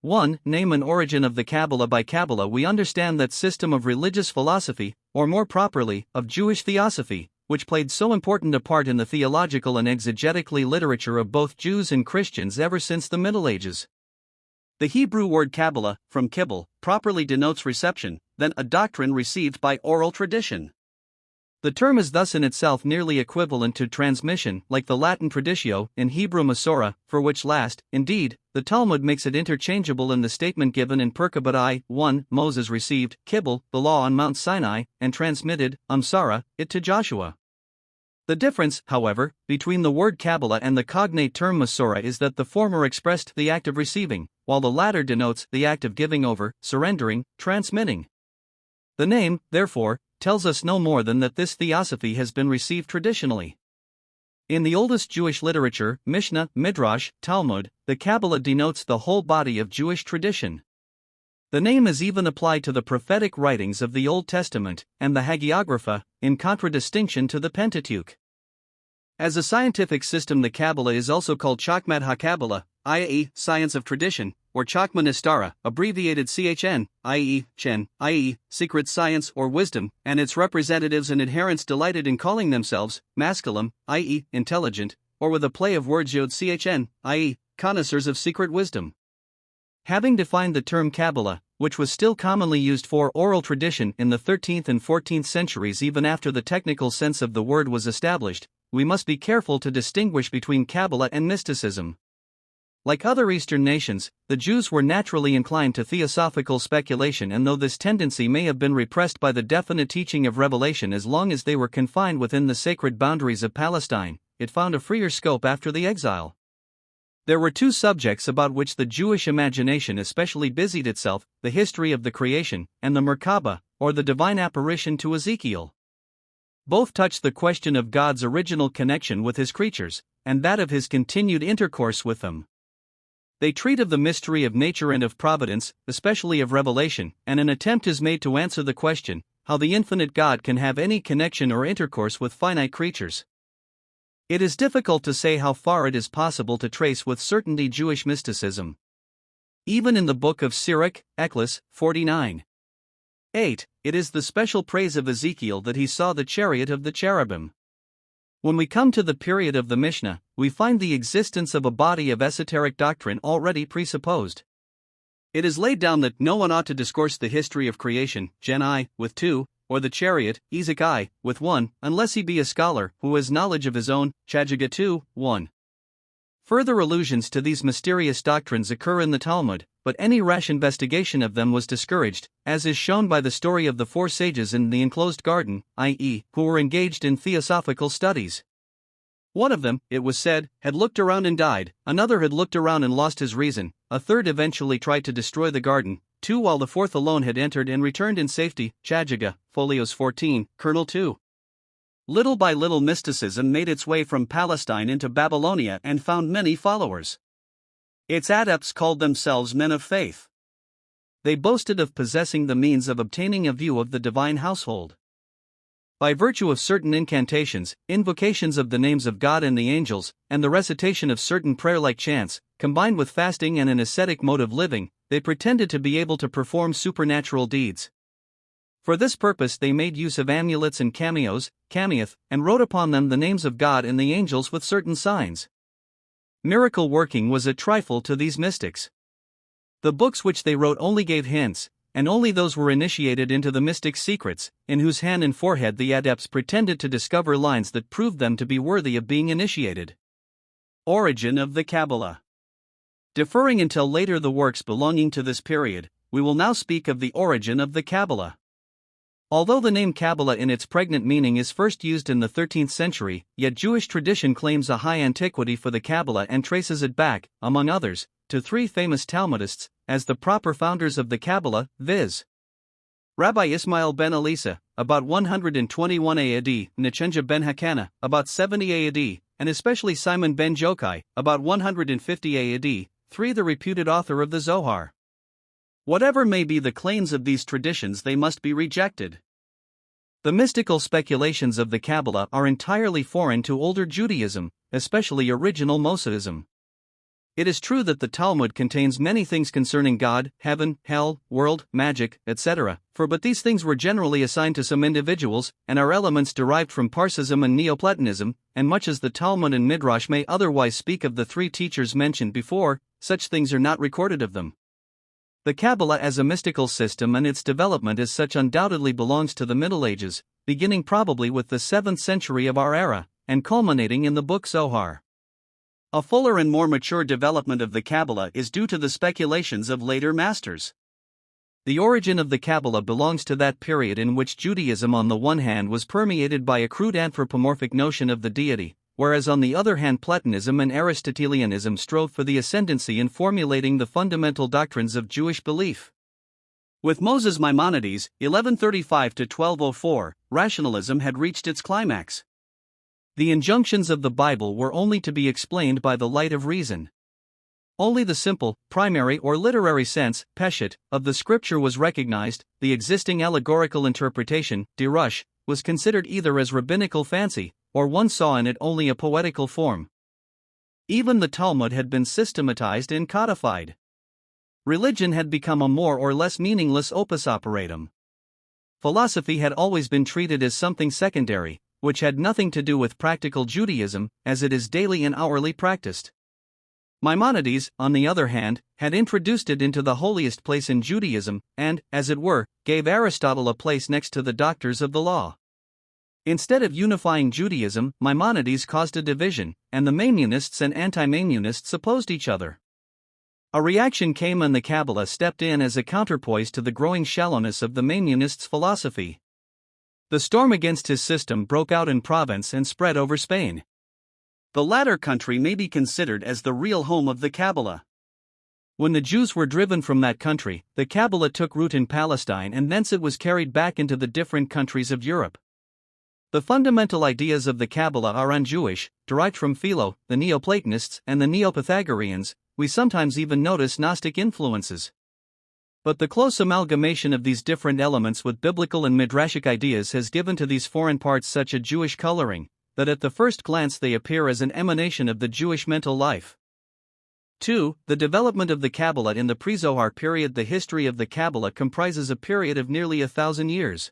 1. Name and origin of the Kabbalah. By Kabbalah we understand that system of religious philosophy, or more properly, of Jewish theosophy, which played so important a part in the theological and exegetically literature of both Jews and Christians ever since the Middle Ages. The Hebrew word Kabbalah, from kibbel, properly denotes reception, then a doctrine received by oral tradition. The term is thus in itself nearly equivalent to transmission, like the Latin traditio, in Hebrew Masorah, for which last, indeed, the Talmud makes it interchangeable in the statement given in Perkabot I, 1, Moses received, kibbel, the law on Mount Sinai, and transmitted, Sarah, it to Joshua. The difference, however, between the word Kabbalah and the cognate term Masorah is that the former expressed the act of receiving, while the latter denotes the act of giving over, surrendering, transmitting. The name, therefore, tells us no more than that this theosophy has been received traditionally. In the oldest Jewish literature, Mishnah, Midrash, Talmud, the Kabbalah denotes the whole body of Jewish tradition. The name is even applied to the prophetic writings of the Old Testament, and the Hagiographa, in contradistinction to the Pentateuch. As a scientific system, the Kabbalah is also called Chokmat HaKabbalah, i.e., science of tradition, or Chokma Nistara, abbreviated CHN, i.e., Chen, i.e., secret science or wisdom, and its representatives and adherents delighted in calling themselves masculine, i.e., intelligent, or with a play of words Yod CHN, i.e., connoisseurs of secret wisdom. Having defined the term Kabbalah, which was still commonly used for oral tradition in the 13th and 14th centuries even after the technical sense of the word was established, we must be careful to distinguish between Kabbalah and mysticism. Like other Eastern nations, the Jews were naturally inclined to theosophical speculation, and though this tendency may have been repressed by the definite teaching of revelation as long as they were confined within the sacred boundaries of Palestine, it found a freer scope after the exile. There were two subjects about which the Jewish imagination especially busied itself: the history of the creation, and the Merkabah, or the divine apparition to Ezekiel. Both touch the question of God's original connection with his creatures, and that of his continued intercourse with them. They treat of the mystery of nature and of providence, especially of revelation, and an attempt is made to answer the question, how the infinite God can have any connection or intercourse with finite creatures. It is difficult to say how far it is possible to trace with certainty Jewish mysticism. Even in the book of Sirach, Eklis, 49:8, it is the special praise of Ezekiel that he saw the chariot of the cherubim. When we come to the period of the Mishnah, we find the existence of a body of esoteric doctrine already presupposed. It is laid down that no one ought to discourse the history of creation, Gen I, with 2, or the chariot, Ezek I, with 1, unless he be a scholar who has knowledge of his own, Chagiga 2:1. Further allusions to these mysterious doctrines occur in the Talmud, but any rash investigation of them was discouraged, as is shown by the story of the 4 sages in the enclosed garden, i.e., who were engaged in theosophical studies. One of them, it was said, had looked around and died, another had looked around and lost his reason, a third eventually tried to destroy the garden, 2 while the fourth alone had entered and returned in safety, Chagiga, Folios 14, Kernel 2. Little by little mysticism made its way from Palestine into Babylonia and found many followers. Its adepts called themselves men of faith. They boasted of possessing the means of obtaining a view of the divine household. By virtue of certain incantations, invocations of the names of God and the angels, and the recitation of certain prayer-like chants, combined with fasting and an ascetic mode of living, they pretended to be able to perform supernatural deeds. For this purpose they made use of amulets and cameos, and wrote upon them the names of God and the angels with certain signs. Miracle working was a trifle to these mystics. The books which they wrote only gave hints, and only those were initiated into the mystic secrets, in whose hand and forehead the adepts pretended to discover lines that proved them to be worthy of being initiated. Origin of the Kabbalah. Deferring until later the works belonging to this period, we will now speak of the origin of the Kabbalah. Although the name Kabbalah in its pregnant meaning is first used in the 13th century, yet Jewish tradition claims a high antiquity for the Kabbalah and traces it back, among others, to 3 famous Talmudists, as the proper founders of the Kabbalah, viz. Rabbi Ismail ben Elisa, about 121 AD, Nechenja ben Hakana, about 70 AD, and especially Simon ben Jokai, about 150 AD, 3 the reputed author of the Zohar. Whatever may be the claims of these traditions, they must be rejected. The mystical speculations of the Kabbalah are entirely foreign to older Judaism, especially original Mosaism. It is true that the Talmud contains many things concerning God, heaven, hell, world, magic, etc., but these things were generally assigned to some individuals, and are elements derived from Parsism and Neoplatonism, and much as the Talmud and Midrash may otherwise speak of the three teachers mentioned before, such things are not recorded of them. The Kabbalah as a mystical system and its development as such undoubtedly belongs to the Middle Ages, beginning probably with the 7th century of our era, and culminating in the book Zohar. A fuller and more mature development of the Kabbalah is due to the speculations of later masters. The origin of the Kabbalah belongs to that period in which Judaism on the one hand was permeated by a crude anthropomorphic notion of the deity, whereas on the other hand Platonism and Aristotelianism strove for the ascendancy in formulating the fundamental doctrines of Jewish belief. With Moses Maimonides, 1135 to 1204, rationalism had reached its climax. The injunctions of the Bible were only to be explained by the light of reason. Only the simple, primary or literary sense, peshet, of the scripture was recognized. The existing allegorical interpretation, dirush, was considered either as rabbinical fancy, or one saw in it only a poetical form. Even the Talmud had been systematized and codified. Religion had become a more or less meaningless opus operatum. Philosophy had always been treated as something secondary, which had nothing to do with practical Judaism, as it is daily and hourly practiced. Maimonides, on the other hand, had introduced it into the holiest place in Judaism, and, as it were, gave Aristotle a place next to the doctors of the law. Instead of unifying Judaism, Maimonides caused a division, and the Maimonists and anti-Maimonists opposed each other. A reaction came and the Kabbalah stepped in as a counterpoise to the growing shallowness of the Maimonists' philosophy. The storm against his system broke out in Provence and spread over Spain. The latter country may be considered as the real home of the Kabbalah. When the Jews were driven from that country, the Kabbalah took root in Palestine and thence it was carried back into the different countries of Europe. The fundamental ideas of the Kabbalah are un-Jewish, derived from Philo, the Neoplatonists, and the Neo-Pythagoreans. We sometimes even notice Gnostic influences. But the close amalgamation of these different elements with biblical and midrashic ideas has given to these foreign parts such a Jewish coloring, that at the first glance they appear as an emanation of the Jewish mental life. 2. The development of the Kabbalah in the pre-Zohar period. The history of the Kabbalah comprises a period of nearly 1,000 years.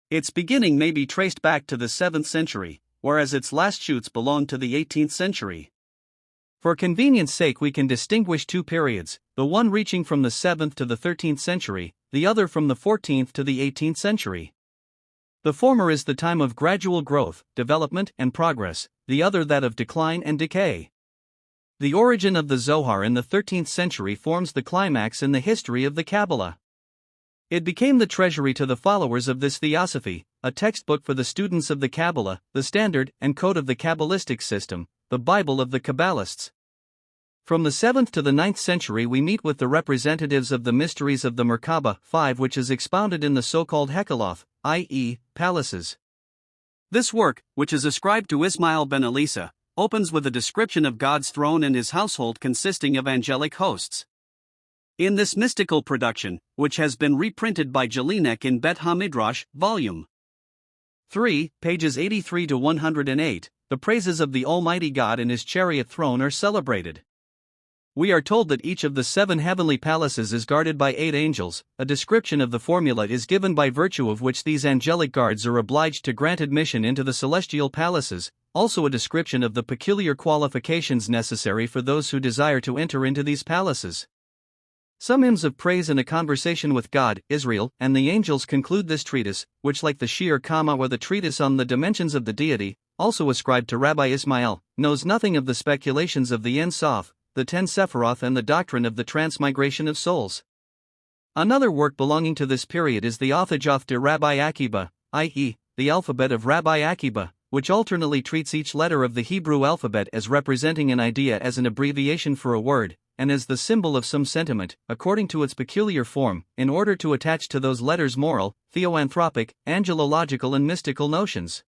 Its beginning may be traced back to the 7th century, whereas its last shoots belong to the 18th century. For convenience sake we can distinguish two periods, the one reaching from the 7th to the 13th century, the other from the 14th to the 18th century. The former is the time of gradual growth, development, and progress, the other that of decline and decay. The origin of the Zohar in the 13th century forms the climax in the history of the Kabbalah. It became the treasury to the followers of this theosophy, a textbook for the students of the Kabbalah, the standard and code of the Kabbalistic system, the Bible of the Kabbalists. From the 7th to the 9th century we meet with the representatives of the mysteries of the Merkabah 5, which is expounded in the so-called Hekaloth, i.e., palaces. This work, which is ascribed to Ismail ben Elisa, opens with a description of God's throne and his household consisting of angelic hosts. In this mystical production, which has been reprinted by Jelinek in Bet HaMidrash, Volume 3, pages 83 to 108, the praises of the Almighty God and his chariot throne are celebrated. We are told that each of the 7 heavenly palaces is guarded by 8 angels. A description of the formula is given by virtue of which these angelic guards are obliged to grant admission into the celestial palaces, also a description of the peculiar qualifications necessary for those who desire to enter into these palaces. Some hymns of praise and a conversation with God, Israel, and the angels conclude this treatise, which, like the Shir Kama or the treatise on the dimensions of the deity, also ascribed to Rabbi Ismail, knows nothing of the speculations of the Ein Sof, the 10 Sephiroth, and the doctrine of the transmigration of souls. Another work belonging to this period is the Othajoth de Rabbi Akiba, i.e., the alphabet of Rabbi Akiba, which alternately treats each letter of the Hebrew alphabet as representing an idea as an abbreviation for a word, and as the symbol of some sentiment, according to its peculiar form, in order to attach to those letters moral, theoanthropic, angelological and mystical notions.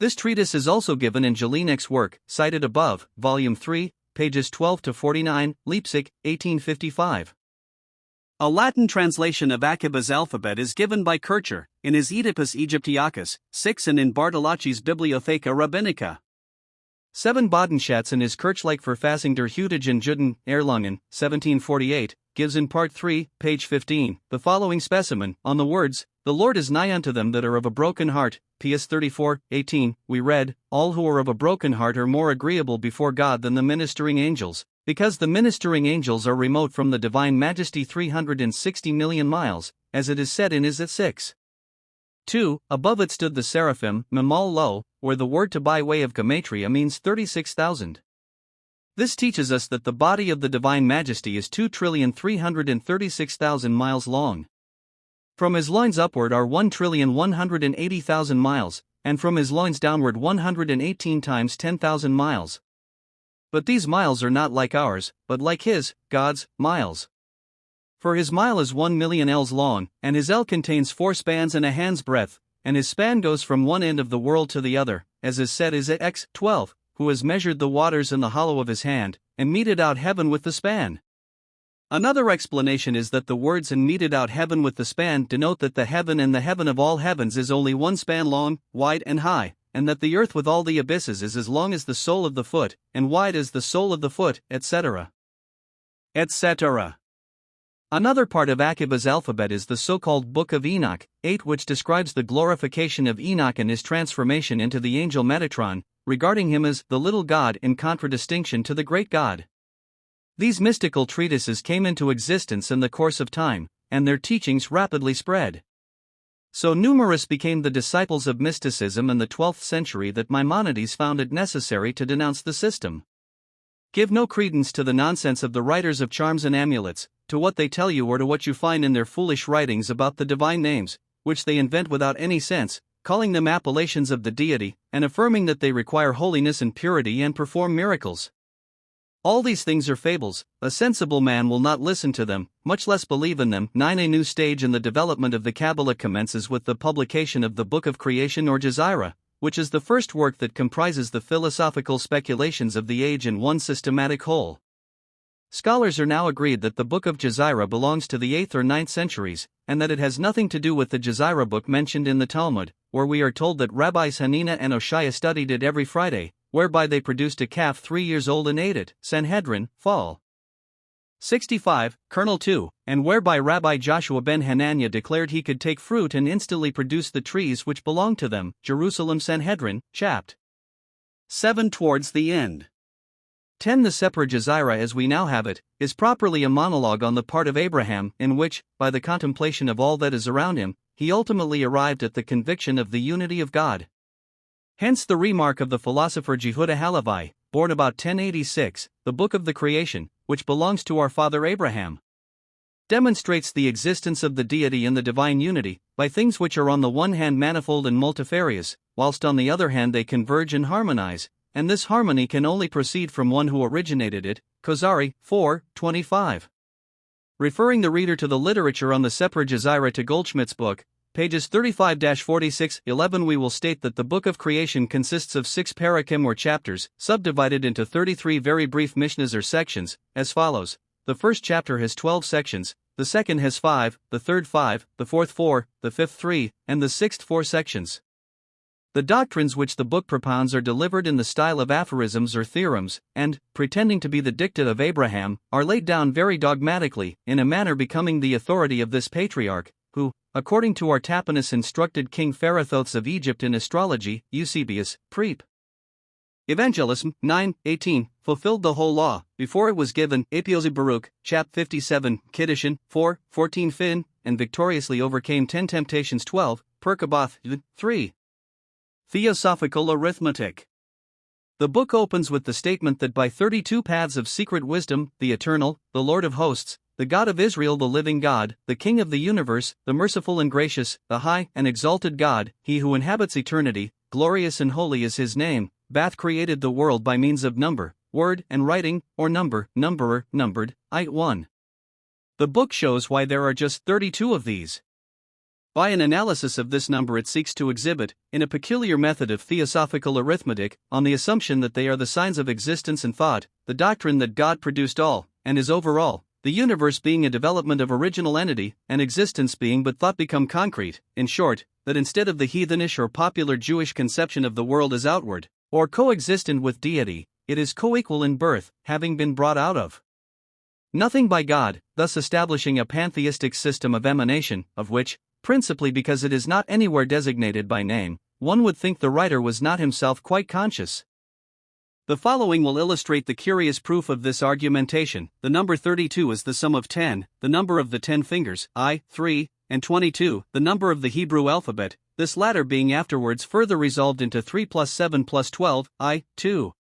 This treatise is also given in Jelinek's work, cited above, Volume 3, pages 12 to 49, Leipzig, 1855. A Latin translation of Akiba's alphabet is given by Kircher, in his Oedipus Aegyptiacus, 6 and in Bartolacci's Bibliotheca Rabbinica. 7 Bodenschatzen is Kirchliche Verfassung der Jüdischen Juden, Erlangen, 1748, gives in Part 3, page 15, the following specimen, on the words, "The Lord is nigh unto them that are of a broken heart." PS 34:18, we read, "All who are of a broken heart are more agreeable before God than the ministering angels, because the ministering angels are remote from the divine majesty 360 million miles, as it is said in Isaiah 6. 2. Above it stood the seraphim, memal lo, where the word to by way of gematria means 36,000. This teaches us that the body of the divine majesty is 2,336,000 miles long. From his loins upward are 1,180,000 miles, and from his loins downward 118 times 10,000 miles. But these miles are not like ours, but like his, God's, miles. For his mile is 1,000,000 ells long, and his ell contains 4 spans and a hand's breadth, and his span goes from one end of the world to the other, as is said Isaiah X 12, who has measured the waters in the hollow of his hand, and meted out heaven with the span. Another explanation is that the words "and meted out heaven with the span" denote that the heaven and the heaven of all heavens is only 1 span long, wide and high, and that the earth with all the abysses is as long as the sole of the foot, and wide as the sole of the foot, etc. etc. Another part of Akiba's alphabet is the so-called Book of Enoch, 8, which describes the glorification of Enoch and his transformation into the angel Metatron, regarding him as the little god in contradistinction to the great God. These mystical treatises came into existence in the course of time, and their teachings rapidly spread. So numerous became the disciples of mysticism in the 12th century that Maimonides found it necessary to denounce the system. Give no credence to the nonsense of the writers of charms and amulets, to what they tell you or to what you find in their foolish writings about the divine names, which they invent without any sense, calling them appellations of the deity, and affirming that they require holiness and purity and perform miracles. All these things are fables. A sensible man will not listen to them, much less believe in them. 9. A new stage in the development of the Kabbalah commences with the publication of the Book of Creation or Jazira, which is the first work that comprises the philosophical speculations of the age in one systematic whole. Scholars are now agreed that the Book of Jazira belongs to the 8th or 9th centuries, and that it has nothing to do with the Jazira book mentioned in the Talmud, where we are told that Rabbis Hanina and Oshaya studied it every Friday, whereby they produced a calf 3 years old and ate it. Sanhedrin, Fall 65, Kernel 2, and whereby Rabbi Joshua ben Hananiah declared he could take fruit and instantly produce the trees which belonged to them. Jerusalem Sanhedrin, Chapt. 7. Towards the end. 10. The Separate Jazira as we now have it, is properly a monologue on the part of Abraham, in which, by the contemplation of all that is around him, he ultimately arrived at the conviction of the unity of God. Hence the remark of the philosopher Jehuda Halevi, born about 1086, the Book of the Creation, which belongs to our father Abraham, demonstrates the existence of the deity in the divine unity, by things which are on the one hand manifold and multifarious, whilst on the other hand they converge and harmonize, and this harmony can only proceed from one who originated it. Kozari, 4:25. Referring the reader to the literature on the Separate Jazira to Goldschmidt's book, pages 35-46, 11, we will state that the Book of Creation consists of 6 parakim or chapters, subdivided into 33 very brief mishnahs or sections, as follows. The first chapter has 12 sections, the second has 5, the third 5, the fourth 4, the fifth 3, and the sixth 4 sections. The doctrines which the book propounds are delivered in the style of aphorisms or theorems, and, pretending to be the dicta of Abraham, are laid down very dogmatically, in a manner becoming the authority of this patriarch, who, according to Artapanus, instructed King Pherathoths of Egypt in astrology. Eusebius, Prep. Evangelism, 9:18, fulfilled the whole law, before it was given. Apiosi Baruch, chap 57, Kiddushin, 4:14 Fin, and victoriously overcame 10 temptations. 12, Perkaboth, 3. Theosophical Arithmetic. The book opens with the statement that by 32 paths of secret wisdom, the Eternal, the Lord of hosts, the God of Israel, the living God, the King of the universe, the merciful and gracious, the high and exalted God, he who inhabits eternity, glorious and holy is his name, bath created the world by means of number, word, and writing, or number, numberer, numbered, I1. The book shows why there are just 32 of these. By an analysis of this number, it seeks to exhibit, in a peculiar method of theosophical arithmetic, on the assumption that they are the signs of existence and thought, the doctrine that God produced all, and is over all, the universe being a development of original entity, and existence being but thought become concrete. In short, that instead of the heathenish or popular Jewish conception of the world as outward, or coexistent with deity, it is coequal in birth, having been brought out of nothing by God, thus establishing a pantheistic system of emanation, of which, principally because it is not anywhere designated by name, one would think the writer was not himself quite conscious. The following will illustrate the curious proof of this argumentation. The number 32 is the sum of 10, the number of the 10 fingers, 3, and 22, the number of the Hebrew alphabet, this latter being afterwards further resolved into 3 plus 7 plus 12, 2.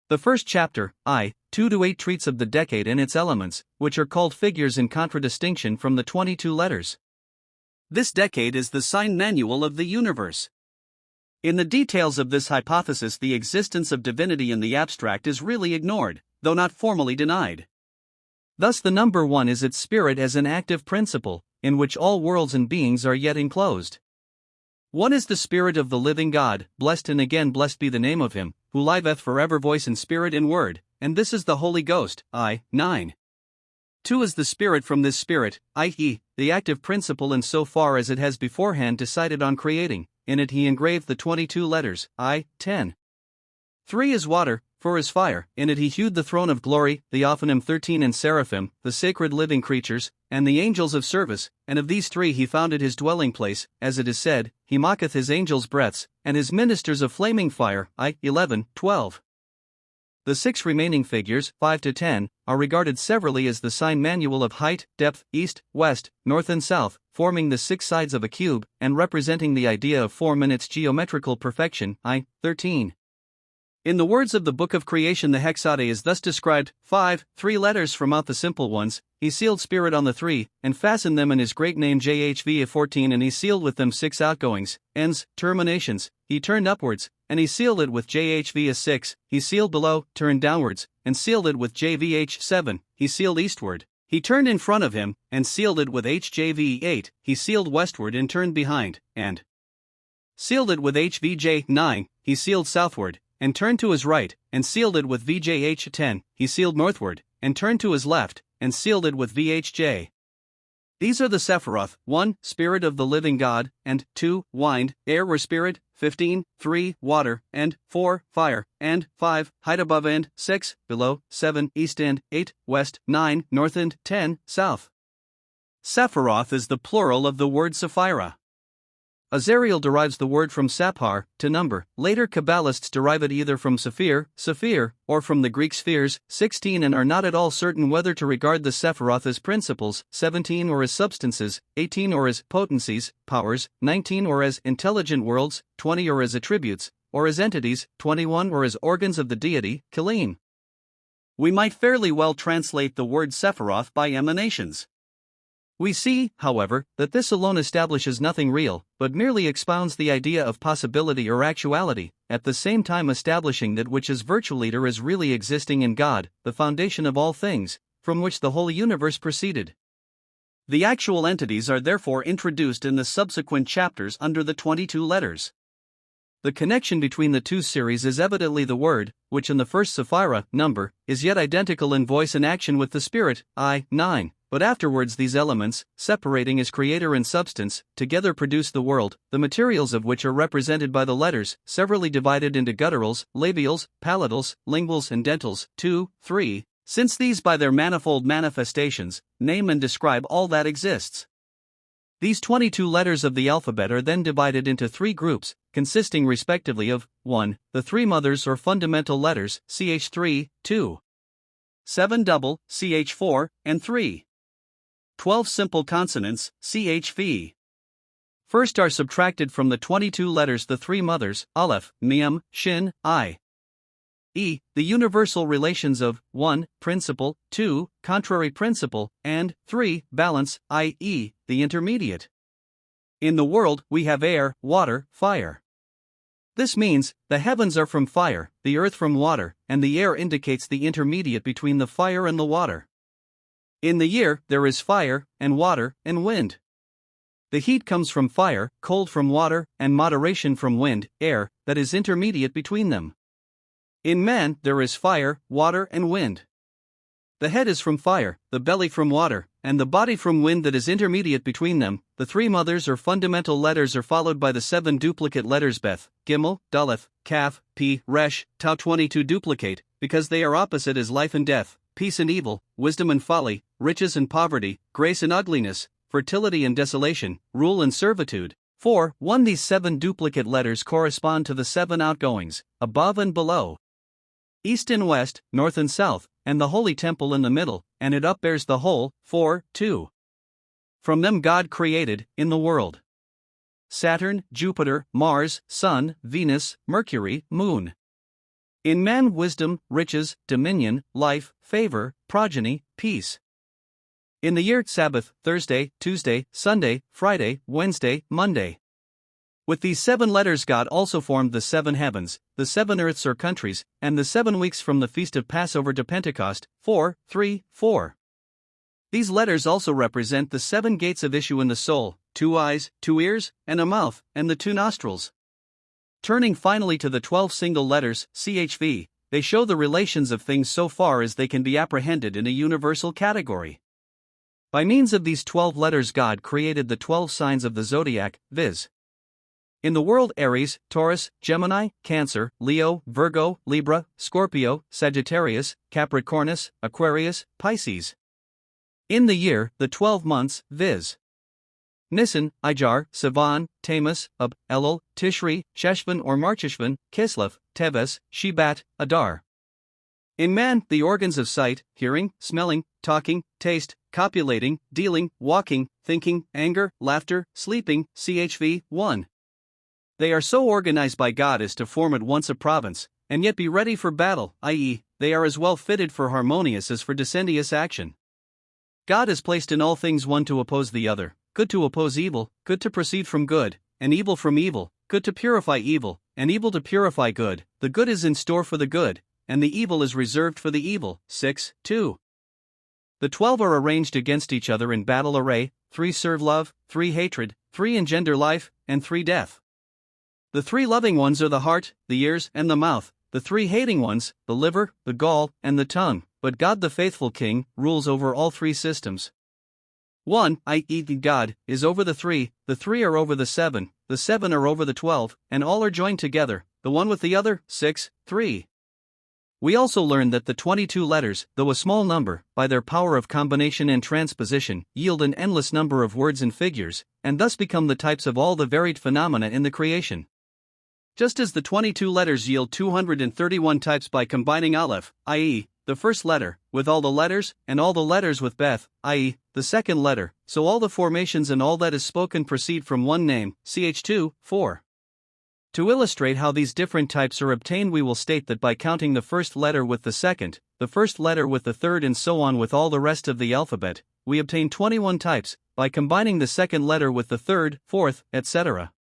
The first chapter, 2-8 treats of the decade and its elements, which are called figures in contradistinction from the 22 letters. This decade is the sign manual of the universe. In the details of this hypothesis, the existence of divinity in the abstract is really ignored, though not formally denied. Thus the number 1 is its spirit as an active principle, in which all worlds and beings are yet enclosed. 1 is the Spirit of the living God, blessed and again blessed be the name of him, who liveth forever, voice and spirit and word, and this is the Holy Ghost, 9. 2 is the Spirit from this Spirit, i.e., the active principle in so far as it has beforehand decided on creating, in it he engraved the 22 letters, 10. 3 is water, for is fire, in it he hewed the throne of glory, the Ophanim 13 and seraphim, the sacred living creatures, and the angels of service, and of these 3 he founded his dwelling place, as it is said, he mocketh his angels' breaths, and his ministers of flaming fire, 11, 12. The 6 remaining figures, 5 to 10, are regarded severally as the sign manual of height, depth, east, west, north and south, forming the 6 sides of a cube, and representing the idea of form in its geometrical perfection, 13. In the words of the Book of Creation, the hexade is thus described: 5, 3 letters from out the simple ones, he sealed spirit on the 3, and fastened them in his great name JHV 14, and he sealed with them 6 outgoings, ends, terminations, he turned upwards, and he sealed it with JHV 6, he sealed below, turned downwards, and sealed it with JVH 7, he sealed eastward, he turned in front of him, and sealed it with HJV 8, he sealed westward and turned behind, and sealed it with HVJ 9, he sealed southward, and turned to his right, and sealed it with VJH 10, he sealed northward, and turned to his left, and sealed it with VHJ. These are the Sephiroth: 1, Spirit of the living God, and 2, Wind, air or spirit, 15, 3, water, and 4, fire, and 5, height above, and 6, below, 7, east, and 8, west, 9, north, and 10, south. Sephiroth is the plural of the word Sephira. Azariel derives the word from saphar, to number. Later Kabbalists derive it either from sephir, or from the Greek spheres, 16, and are not at all certain whether to regard the Sephiroth as principles, 17, or as substances, 18, or as potencies, powers, 19, or as intelligent worlds, 20, or as attributes, or as entities, 21, or as organs of the deity, Kelim. We might fairly well translate the word Sephiroth by emanations. We see, however, that this alone establishes nothing real, but merely expounds the idea of possibility or actuality, at the same time establishing that which is virtualiter is really existing in God, the foundation of all things, from which the whole universe proceeded. The actual entities are therefore introduced in the subsequent chapters under the 22 letters. The connection between the two series is evidently the word, which in the first Sephira, number, is yet identical in voice and action with the spirit, 9. But afterwards these elements, separating as creator and substance, together produce the world, the materials of which are represented by the letters, severally divided into gutturals, labials, palatals, linguals and dentals, 2, 3, since these by their manifold manifestations, name and describe all that exists. These 22 letters of the alphabet are then divided into 3 groups, consisting respectively of 1. The 3 mothers or fundamental letters, ch3, 2. 7 double, ch4, and 3. 12 simple consonants, chv. First are subtracted from the 22 letters the 3 mothers, aleph, mem, shin, I. E, the universal relations of 1, principle, 2, contrary principle, and 3, balance, i.e., the intermediate. In the world, we have air, water, fire. This means, the heavens are from fire, the earth from water, and the air indicates the intermediate between the fire and the water. In the year, there is fire, and water, and wind. The heat comes from fire, cold from water, and moderation from wind, air, that is intermediate between them. In man, there is fire, water, and wind. The head is from fire, the belly from water, and the body from wind that is intermediate between them. The three mothers or fundamental letters are followed by the seven duplicate letters Beth, Gimel, Daleth, Kaf, P, Resh, Tau. 22 duplicate, because they are opposite as life and death, peace and evil, wisdom and folly, riches and poverty, grace and ugliness, fertility and desolation, rule and servitude. 4. 1. These seven duplicate letters correspond to the seven outgoings, above and below, east and west, north and south, and the holy temple in the middle, and it upbears the whole. 4. 2. From them God created, in the world, Saturn, Jupiter, Mars, Sun, Venus, Mercury, Moon. In man wisdom, riches, dominion, life, favor, progeny, peace. In the year Sabbath, Thursday, Tuesday, Sunday, Friday, Wednesday, Monday. With these seven letters God also formed the seven heavens, the seven earths or countries, and the 7 weeks from the feast of Passover to Pentecost. 4. 3. 4. These letters also represent the seven gates of issue in the soul, 2 eyes, 2 ears, and a mouth, and the 2 nostrils. Turning finally to the 12 single letters, CHV, they show the relations of things so far as they can be apprehended in a universal category. By means of these 12 letters God created the 12 signs of the zodiac, viz. In the world Aries, Taurus, Gemini, Cancer, Leo, Virgo, Libra, Scorpio, Sagittarius, Capricornus, Aquarius, Pisces. In the year, the 12 months, viz. Nisan, Ijar, Sivan, Tammuz, Ab, Elul, Tishri, Sheshvan or Marcheshvan, Kislev, Teves, Shebat, Adar. In man, the organs of sight, hearing, smelling, talking, taste, copulating, dealing, walking, thinking, anger, laughter, sleeping, CHV. 1. They are so organized by God as to form at once a province, and yet be ready for battle, i.e., they are as well fitted for harmonious as for dissendious action. God has placed in all things one to oppose the other, good to oppose evil, good to proceed from good, and evil from evil, good to purify evil, and evil to purify good. The good is in store for the good, and the evil is reserved for the evil. 6. 2. The 12 are arranged against each other in battle array. 3 serve love, 3 hatred, 3 engender life, and 3 death. The 3 loving ones are the heart, the ears, and the mouth, the 3 hating ones, the liver, the gall, and the tongue, but God the faithful King rules over all 3 systems. 1. I.e. God is over the 3 are over the 7 are over the 12, and all are joined together, the one with the other. 6. 3. We also learn that the 22 letters, though a small number, by their power of combination and transposition, yield an endless number of words and figures, and thus become the types of all the varied phenomena in the creation. Just as the 22 letters yield 231 types by combining Aleph, i.e., the first letter, with all the letters, and all the letters with Beth, i.e., the second letter, so all the formations and all that is spoken proceed from one name, ch2, 4. To illustrate how these different types are obtained, we will state that by counting the first letter with the second, the first letter with the third, and so on with all the rest of the alphabet, we obtain 21 types. By combining the second letter with the third, fourth, etc.,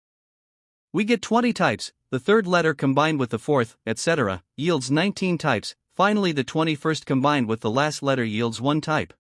we get 20 types. The third letter combined with the fourth, etc., yields 19 types. Finally, the 21st combined with the last letter yields 1 type.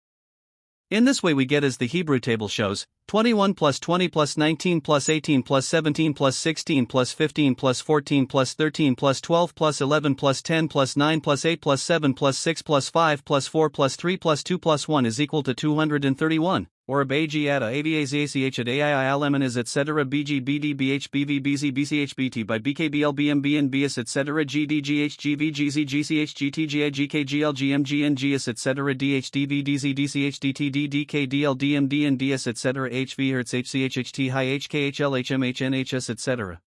In this way we get, as the Hebrew table shows, 21 plus 20 plus 19 plus 18 plus 17 plus 16 plus 15 plus 14 plus 13 plus 12 plus 11 plus 10 plus 9 plus 8 plus 7 plus 6 plus 5 plus 4 plus 3 plus 2 plus 1 is equal to 231. Or BG at AVAZACH at AIILMN is etc. BG BD BH BV BZ BCH BT by BKBL BMB BS etc. GDGH GV GZ GCH GTGI GKGL GMG NGS etc. DHDV DZ DCH DTD DK DL DMD and DS etc. HV Hertz HCHHT High HKHL HMH NHS etc.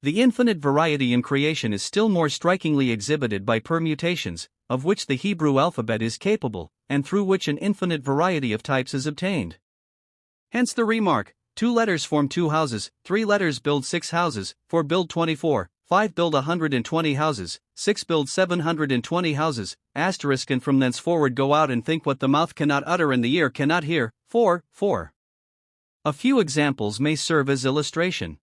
The infinite variety in creation is still more strikingly exhibited by permutations, of which the Hebrew alphabet is capable, and through which an infinite variety of types is obtained. Hence the remark, 2 letters form 2 houses, 3 letters build 6 houses, 4 build 24, 5 build 120 houses, 6 build 720 houses, asterisk, and from thenceforward go out and think what the mouth cannot utter and the ear cannot hear. 4. A few examples may serve as illustration.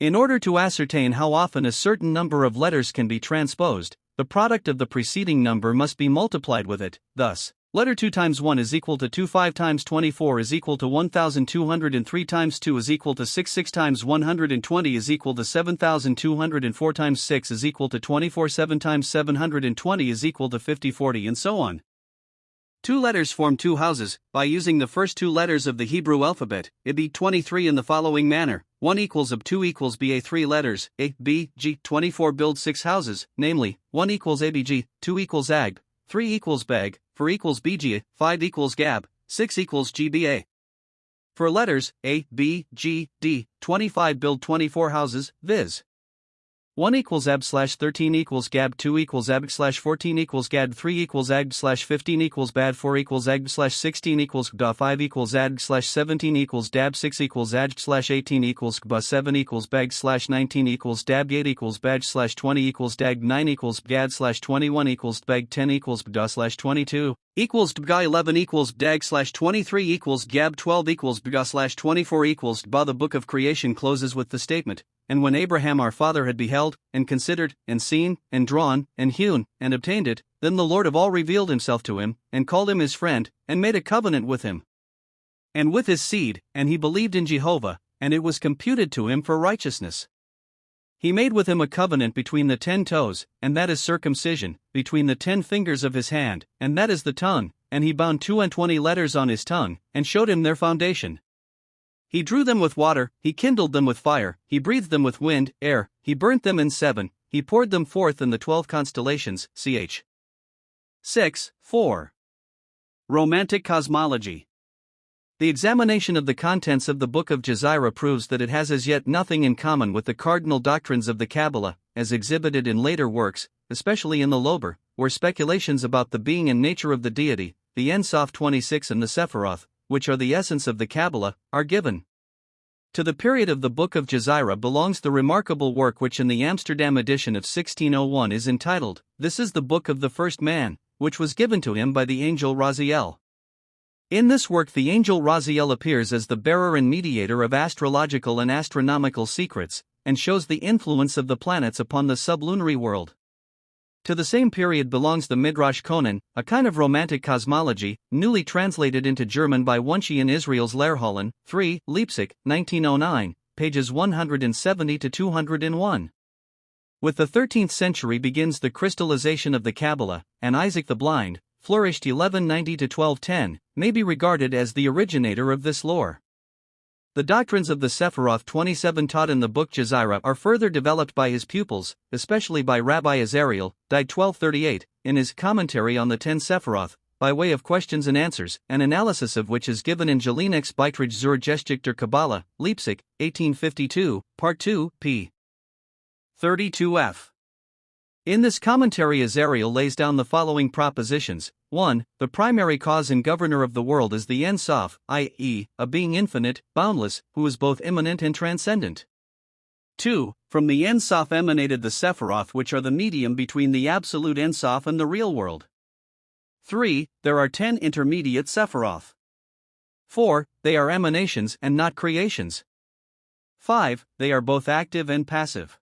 In order to ascertain how often a certain number of letters can be transposed, the product of the preceding number must be multiplied with it. Thus, letter 2 times 1 is equal to 2. 5 times 24 is equal to 1203 times 2 is equal to 6. 6 times 120 is equal to 7204 times 6 is equal to 24. 7 times 720 is equal to 50. 40 and so on. Two letters form two houses. By using the first two letters of the Hebrew alphabet, it be 23 in the following manner: 1 equals ab 2 equals ba 3 letters, a, b, g. 24 build 6 houses, namely, 1 equals abg, 2 equals ag, 3 equals bag, 4 equals bg, 5 equals gab, 6 equals gba. For letters a, b, g, d, 25 build 24 houses, viz. 1 equals ab slash 13 equals gab, 2 equals ab slash 14 equals gad, 3 equals ag slash 15 equals bad, 4 equals ag slash 16 equals gda, 5 equals ad slash 17 equals dab, 6 equals ad slash 18 equals gba, 7 equals bag slash 19 equals dab, 8 equals bad slash 20 equals dag, 9 equals gad slash 21 equals bag, 10 equals gda slash 22 equals bga, 11 equals dag slash 23 equals gab, 12 equals bga slash 24 equals ba. The book of creation closes with the statement, "And when Abraham our father had beheld, and considered, and seen, and drawn, and hewn, and obtained it, then the Lord of all revealed himself to him, and called him his friend, and made a covenant with him, and with his seed, and he believed in Jehovah, and it was computed to him for righteousness." He made with him a covenant between the 10 toes, and that is circumcision, between the 10 fingers of his hand, and that is the tongue, and he bound 22 letters on his tongue, and showed him their foundation. He drew them with water, he kindled them with fire, he breathed them with wind, air, he burnt them in 7, he poured them forth in the 12 constellations, ch. 6:4. Romantic cosmology. The examination of the contents of the Book of Jezirah proves that it has as yet nothing in common with the cardinal doctrines of the Kabbalah, as exhibited in later works, especially in the Lober, where speculations about the being and nature of the deity, the Ein Sof 26 and the Sephiroth, which are the essence of the Kabbalah, are given. To the period of the Book of Jezirah belongs the remarkable work which in the Amsterdam edition of 1601 is entitled, "This is the Book of the First Man," which was given to him by the angel Raziel. In this work the angel Raziel appears as the bearer and mediator of astrological and astronomical secrets, and shows the influence of the planets upon the sublunary world. To the same period belongs the Midrash Conan, a kind of romantic cosmology, newly translated into German by Wunschy in Israel's Lehrhallen, 3, Leipzig, 1909, pages 170 to 201. With the 13th century begins the crystallization of the Kabbalah, and Isaac the Blind, flourished 1190 to 1210, may be regarded as the originator of this lore. The doctrines of the Sephiroth 27 taught in the book Jezirah are further developed by his pupils, especially by Rabbi Azariel, died 1238, in his commentary on the 10 Sephiroth, by way of questions and answers, an analysis of which is given in Jelinek's Beitrag zur Geschichte der Kabbalah, Leipzig, 1852, Part 2, p. 32f. In this commentary Azariel lays down the following propositions. 1. The primary cause and governor of the world is the Ein Sof, i.e., a being infinite, boundless, who is both immanent and transcendent. 2. From the Ein Sof emanated the Sephiroth, which are the medium between the absolute Ein Sof and the real world. 3. There are 10 intermediate Sephiroth. 4. They are emanations and not creations. 5. They are both active and passive.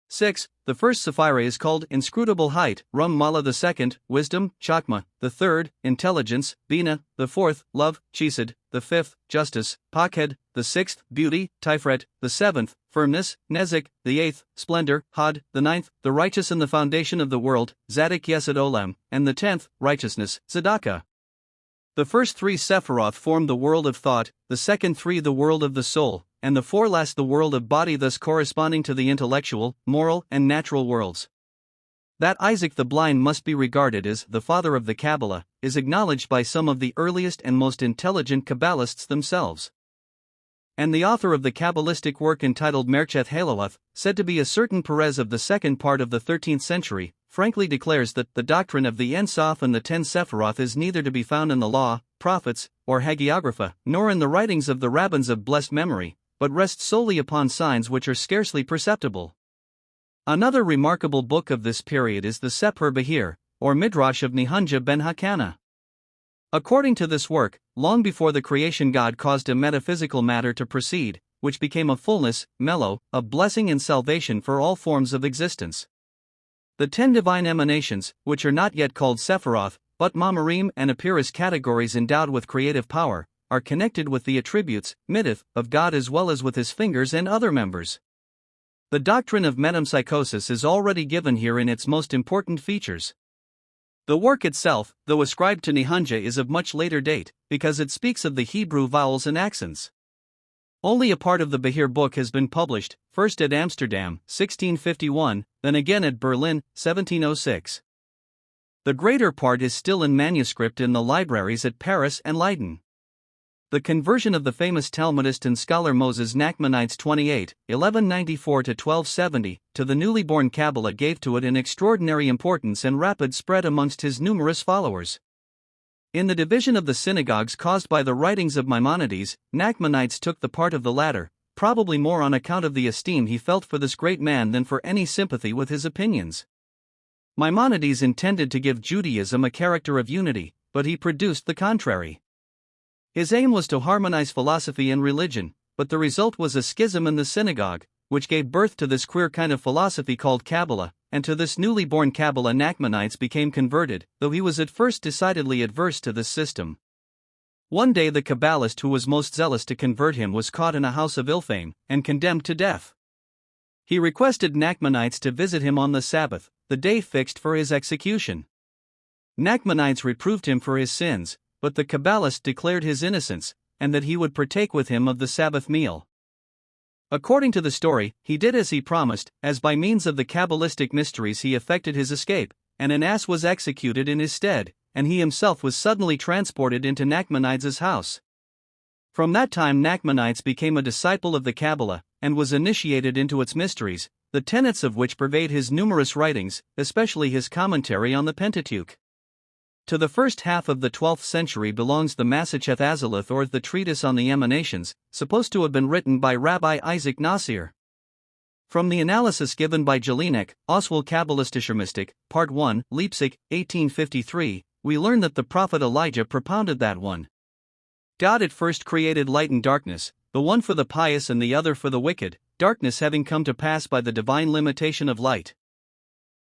6. The first Sephira is called inscrutable height, Rum Mala, the second, wisdom, Chakma, the third, intelligence, Bina, the fourth, love, Chesed, the fifth, justice, Pakhed, the sixth, beauty, Tiferet, the seventh, firmness, Nezek, the eighth, splendor, Had, the ninth, the righteous and the foundation of the world, Zadok Yesod Olam, and the 10th, righteousness, Tzedakah. The first 3 Sephiroth form the world of thought, the second 3 the world of the soul, and the 4 last the world of body, thus corresponding to the intellectual, moral, and natural worlds. That Isaac the Blind must be regarded as the father of the Kabbalah is acknowledged by some of the earliest and most intelligent Kabbalists themselves. And the author of the Kabbalistic work entitled Mercheth Haloth, said to be a certain Perez of the second part of the 13th century, frankly declares that the doctrine of the Ein Sof and the 10 Sephiroth is neither to be found in the law, prophets, or hagiographa, nor in the writings of the rabbins of blessed memory, but rests solely upon signs which are scarcely perceptible. Another remarkable book of this period is the Sephir Bahir, or Midrash of Nehunja ben Hakana. According to this work, long before the creation God caused a metaphysical matter to proceed, which became a fullness, mellow, of blessing and salvation for all forms of existence. The 10 divine emanations, which are not yet called Sephiroth, but Mamarim and appear as categories endowed with creative power, are connected with the attributes, mitzvot, of God as well as with his fingers and other members. The doctrine of metempsychosis is already given here in its most important features. The work itself, though ascribed to Nihonja, is of much later date, because it speaks of the Hebrew vowels and accents. Only a part of the Behir book has been published, first at Amsterdam, 1651, then again at Berlin, 1706. The greater part is still in manuscript in the libraries at Paris and Leiden. The conversion of the famous Talmudist and scholar Moses Nachmanides 28, 1194–1270, to the newly born Kabbalah gave to it an extraordinary importance and rapid spread amongst his numerous followers. In the division of the synagogues caused by the writings of Maimonides, Nachmanides took the part of the latter, probably more on account of the esteem he felt for this great man than for any sympathy with his opinions. Maimonides intended to give Judaism a character of unity, but he produced the contrary. His aim was to harmonize philosophy and religion, but the result was a schism in the synagogue, which gave birth to this queer kind of philosophy called Kabbalah, and to this newly born Kabbalah Nachmanides became converted, though he was at first decidedly adverse to this system. One day the Kabbalist who was most zealous to convert him was caught in a house of ill fame, and condemned to death. He requested Nachmanides to visit him on the Sabbath, the day fixed for his execution. Nachmanides reproved him for his sins, but the Kabbalist declared his innocence, and that he would partake with him of the Sabbath meal. According to the story, he did as he promised, as by means of the Kabbalistic mysteries he effected his escape, and an ass was executed in his stead, and he himself was suddenly transported into Nachmanides' house. From that time Nachmanides became a disciple of the Kabbalah, and was initiated into its mysteries, the tenets of which pervade his numerous writings, especially his commentary on the Pentateuch. To the first half of the 12th century belongs the Masecheth Azalith, or the treatise on the emanations, supposed to have been written by Rabbi Isaac Nasir. From the analysis given by Jelinek, Oswald Kabbalistischer Mystik, Part 1, Leipzig, 1853, we learn that the prophet Elijah propounded that one. God at first created light and darkness, the one for the pious and the other for the wicked, darkness having come to pass by the divine limitation of light.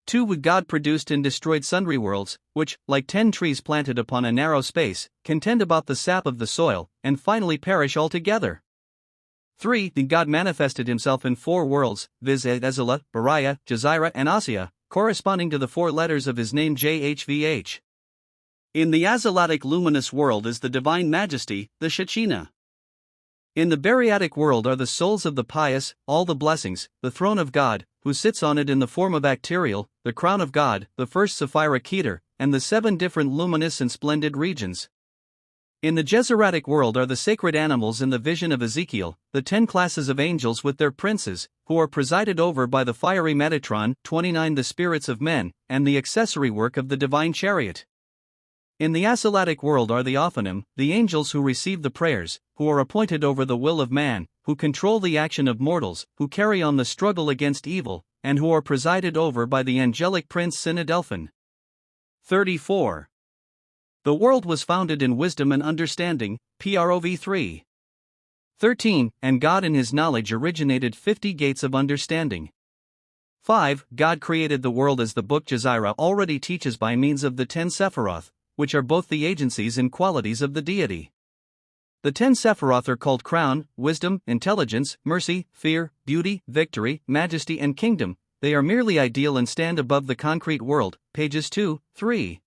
2. God produced and destroyed sundry worlds, which, like 10 trees planted upon a narrow space, contend about the sap of the soil, and finally perish altogether. 3. God manifested himself in 4 worlds, viz. Ezela, Beriah, Jezira and Asiya, corresponding to the 4 letters of his name Jhvh. In the Azalatic luminous world is the divine majesty, the Shekinah. In the Beriatic world are the souls of the pious, all the blessings, the throne of God, who sits on it in the form of Acterial, the crown of God, the first Sapphira Keter, and the 7 different luminous and splendid regions. In the Jezeratic world are the sacred animals in the vision of Ezekiel, the 10 classes of angels with their princes, who are presided over by the fiery Metatron, 29 the spirits of men, and the accessory work of the divine chariot. In the Asalatic world are the Ophanim, the angels who receive the prayers, who are appointed over the will of man, who control the action of mortals, who carry on the struggle against evil, and who are presided over by the angelic prince Sinadelphin. 34. The world was founded in wisdom and understanding, Prov 3. 13. And God in his knowledge originated 50 gates of understanding. 5. God created the world as the book Jezira already teaches by means of the 10 Sephiroth, which are both the agencies and qualities of the deity. The 10 Sephiroth are called crown, wisdom, intelligence, mercy, fear, beauty, victory, majesty and kingdom. They are merely ideal and stand above the concrete world, pages 2, 3.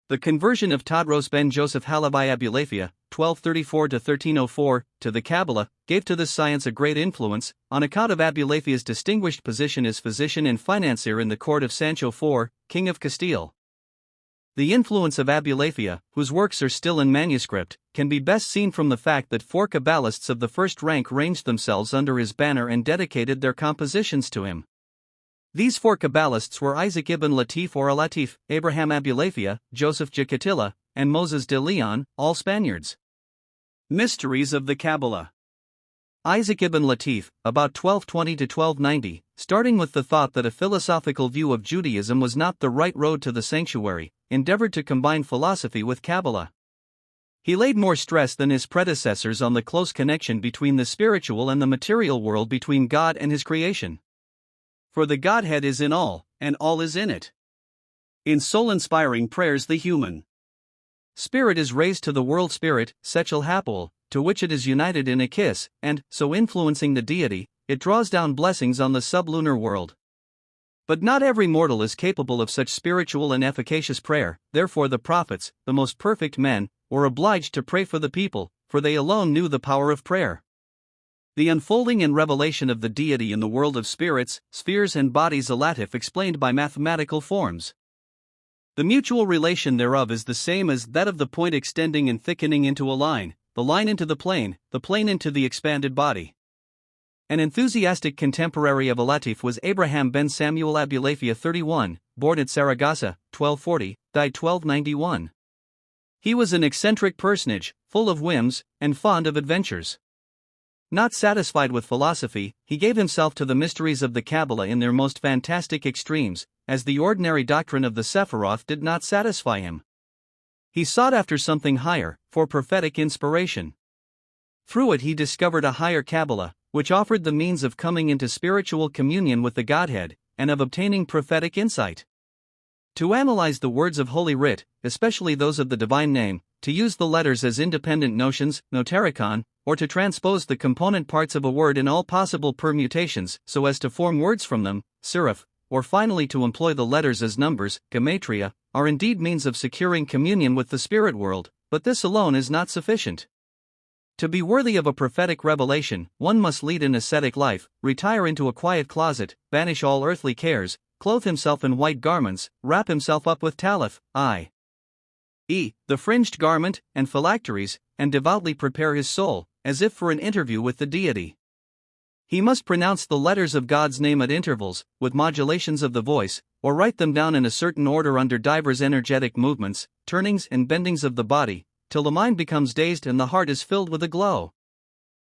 The conversion of Tadros ben Joseph Halabai Abulafia, 1234–1304, to the Kabbalah, gave to this science a great influence, on account of Abulafia's distinguished position as physician and financier in the court of Sancho IV, King of Castile. The influence of Abulafia, whose works are still in manuscript, can be best seen from the fact that 4 Kabbalists of the first rank ranged themselves under his banner and dedicated their compositions to him. These 4 Kabbalists were Isaac ibn Latif or Alatif, Abraham Abulafia, Joseph Jacatilla, and Moses de Leon, all Spaniards. Mysteries of the Kabbalah. Isaac ibn Latif, about 1220–1290, starting with the thought that a philosophical view of Judaism was not the right road to the sanctuary, endeavored to combine philosophy with Kabbalah. He laid more stress than his predecessors on the close connection between the spiritual and the material world, between God and his creation. For the Godhead is in all, and all is in it. In soul-inspiring prayers the human spirit is raised to the world spirit, Sechel Hapol, to which it is united in a kiss, and, so influencing the deity, it draws down blessings on the sublunar world. But not every mortal is capable of such spiritual and efficacious prayer, therefore the prophets, the most perfect men, were obliged to pray for the people, for they alone knew the power of prayer. The unfolding and revelation of the deity in the world of spirits, spheres and bodies alatif explained by mathematical forms. The mutual relation thereof is the same as that of the point extending and thickening into a line, the line into the plane into the expanded body. An enthusiastic contemporary of Alatif was Abraham ben Samuel Abulafia 31, born at Saragossa, 1240, died 1291. He was an eccentric personage, full of whims, and fond of adventures. Not satisfied with philosophy, he gave himself to the mysteries of the Kabbalah in their most fantastic extremes, as the ordinary doctrine of the Sephiroth did not satisfy him. He sought after something higher, for prophetic inspiration. Through it he discovered a higher Kabbalah, which offered the means of coming into spiritual communion with the Godhead, and of obtaining prophetic insight. To analyze the words of Holy Writ, especially those of the divine name, to use the letters as independent notions, notarikon, or to transpose the component parts of a word in all possible permutations so as to form words from them, serif, or finally to employ the letters as numbers, gematria, are indeed means of securing communion with the spirit world, but this alone is not sufficient. To be worthy of a prophetic revelation, one must lead an ascetic life, retire into a quiet closet, banish all earthly cares, clothe himself in white garments, wrap himself up with talith, i.e., the fringed garment, and phylacteries, and devoutly prepare his soul, as if for an interview with the deity. He must pronounce the letters of God's name at intervals, with modulations of the voice, or write them down in a certain order under divers energetic movements, turnings and bendings of the body, till the mind becomes dazed and the heart is filled with a glow.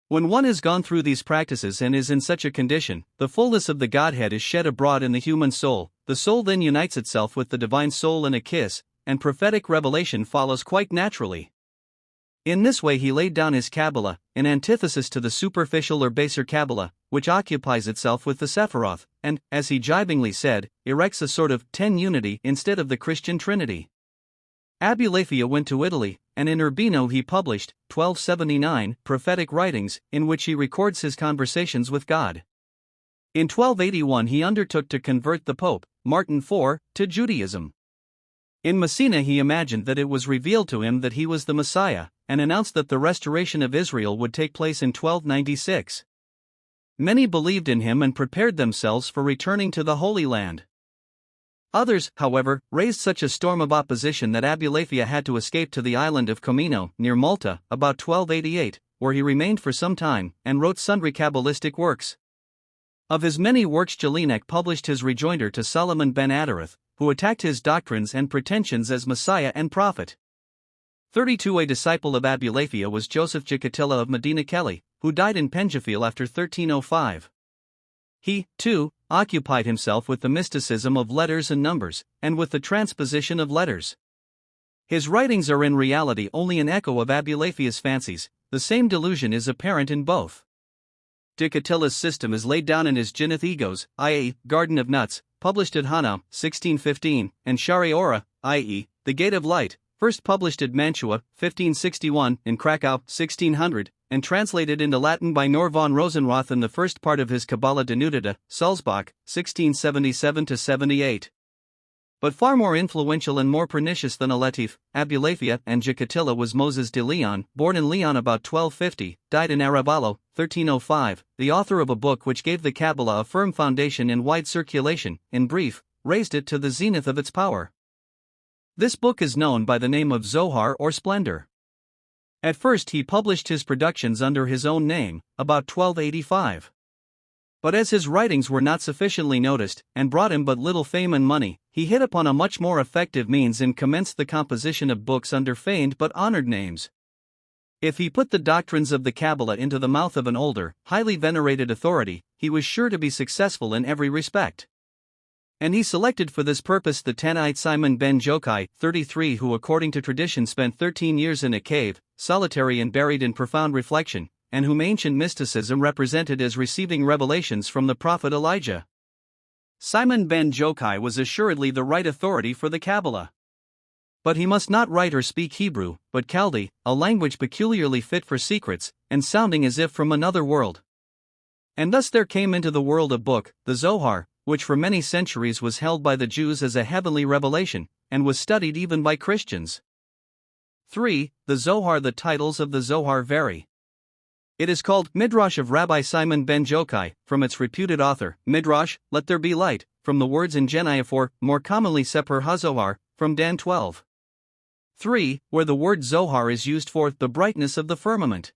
When one has gone through these practices and is in such a condition, the fullness of the Godhead is shed abroad in the human soul, the soul then unites itself with the divine soul in a kiss, and prophetic revelation follows quite naturally. In this way he laid down his Kabbalah, in antithesis to the superficial or baser Kabbalah, which occupies itself with the Sephiroth, and, as he jibingly said, erects a sort of ten-unity instead of the Christian Trinity. Abulafia went to Italy, and in Urbino he published, 1279, prophetic writings, in which he records his conversations with God. In 1281 he undertook to convert the Pope, Martin IV, to Judaism. In Messina he imagined that it was revealed to him that he was the Messiah, and announced that the restoration of Israel would take place in 1296. Many believed in him and prepared themselves for returning to the Holy Land. Others, however, raised such a storm of opposition that Abulafia had to escape to the island of Comino, near Malta, about 1288, where he remained for some time, and wrote sundry Kabbalistic works. Of his many works Jelinek published his rejoinder to Solomon ben Adareth, who attacked his doctrines and pretensions as Messiah and Prophet. 32. A disciple of Abulafia was Joseph Jacatilla of Medina Kelly, who died in Penjafil after 1305. He, too, occupied himself with the mysticism of letters and numbers, and with the transposition of letters. His writings are in reality only an echo of Abulafia's fancies, the same delusion is apparent in both. Jacatilla's system is laid down in his Jinnith Egos, i.e., Garden of Nuts, published at Hanau, 1615, and Shari Ora, i.e., The Gate of Light, first published at Mantua, 1561, in Krakow, 1600, and translated into Latin by Nor von Rosenroth in the first part of his Kabbalah Denudata, Sulzbach, 1677-78. But far more influential and more pernicious than Alatif, Abulafia, and Jacatilla was Moses de Leon, born in Leon about 1250, died in Arevalo, 1305, the author of a book which gave the Kabbalah a firm foundation in wide circulation, in brief, raised it to the zenith of its power. This book is known by the name of Zohar or Splendor. At first he published his productions under his own name, about 1285. But as his writings were not sufficiently noticed, and brought him but little fame and money, he hit upon a much more effective means and commenced the composition of books under feigned but honored names. If he put the doctrines of the Kabbalah into the mouth of an older, highly venerated authority, he was sure to be successful in every respect. And he selected for this purpose the Tannite Simon ben Jokai, 33, who according to tradition spent 13 years in a cave, solitary and buried in profound reflection, and whom ancient mysticism represented as receiving revelations from the prophet Elijah. Simon ben Jokai was assuredly the right authority for the Kabbalah. But he must not write or speak Hebrew, but Chaldee, a language peculiarly fit for secrets, and sounding as if from another world. And thus there came into the world a book, the Zohar, which for many centuries was held by the Jews as a heavenly revelation, and was studied even by Christians. 3. The Zohar. The titles of the Zohar vary. It is called Midrash of Rabbi Simon ben Jokai, from its reputed author, Midrash, let there be light, from the words in Genaiaphor, more commonly Seper HaZohar, from Dan 12. 3. Where the word Zohar is used for the brightness of the firmament.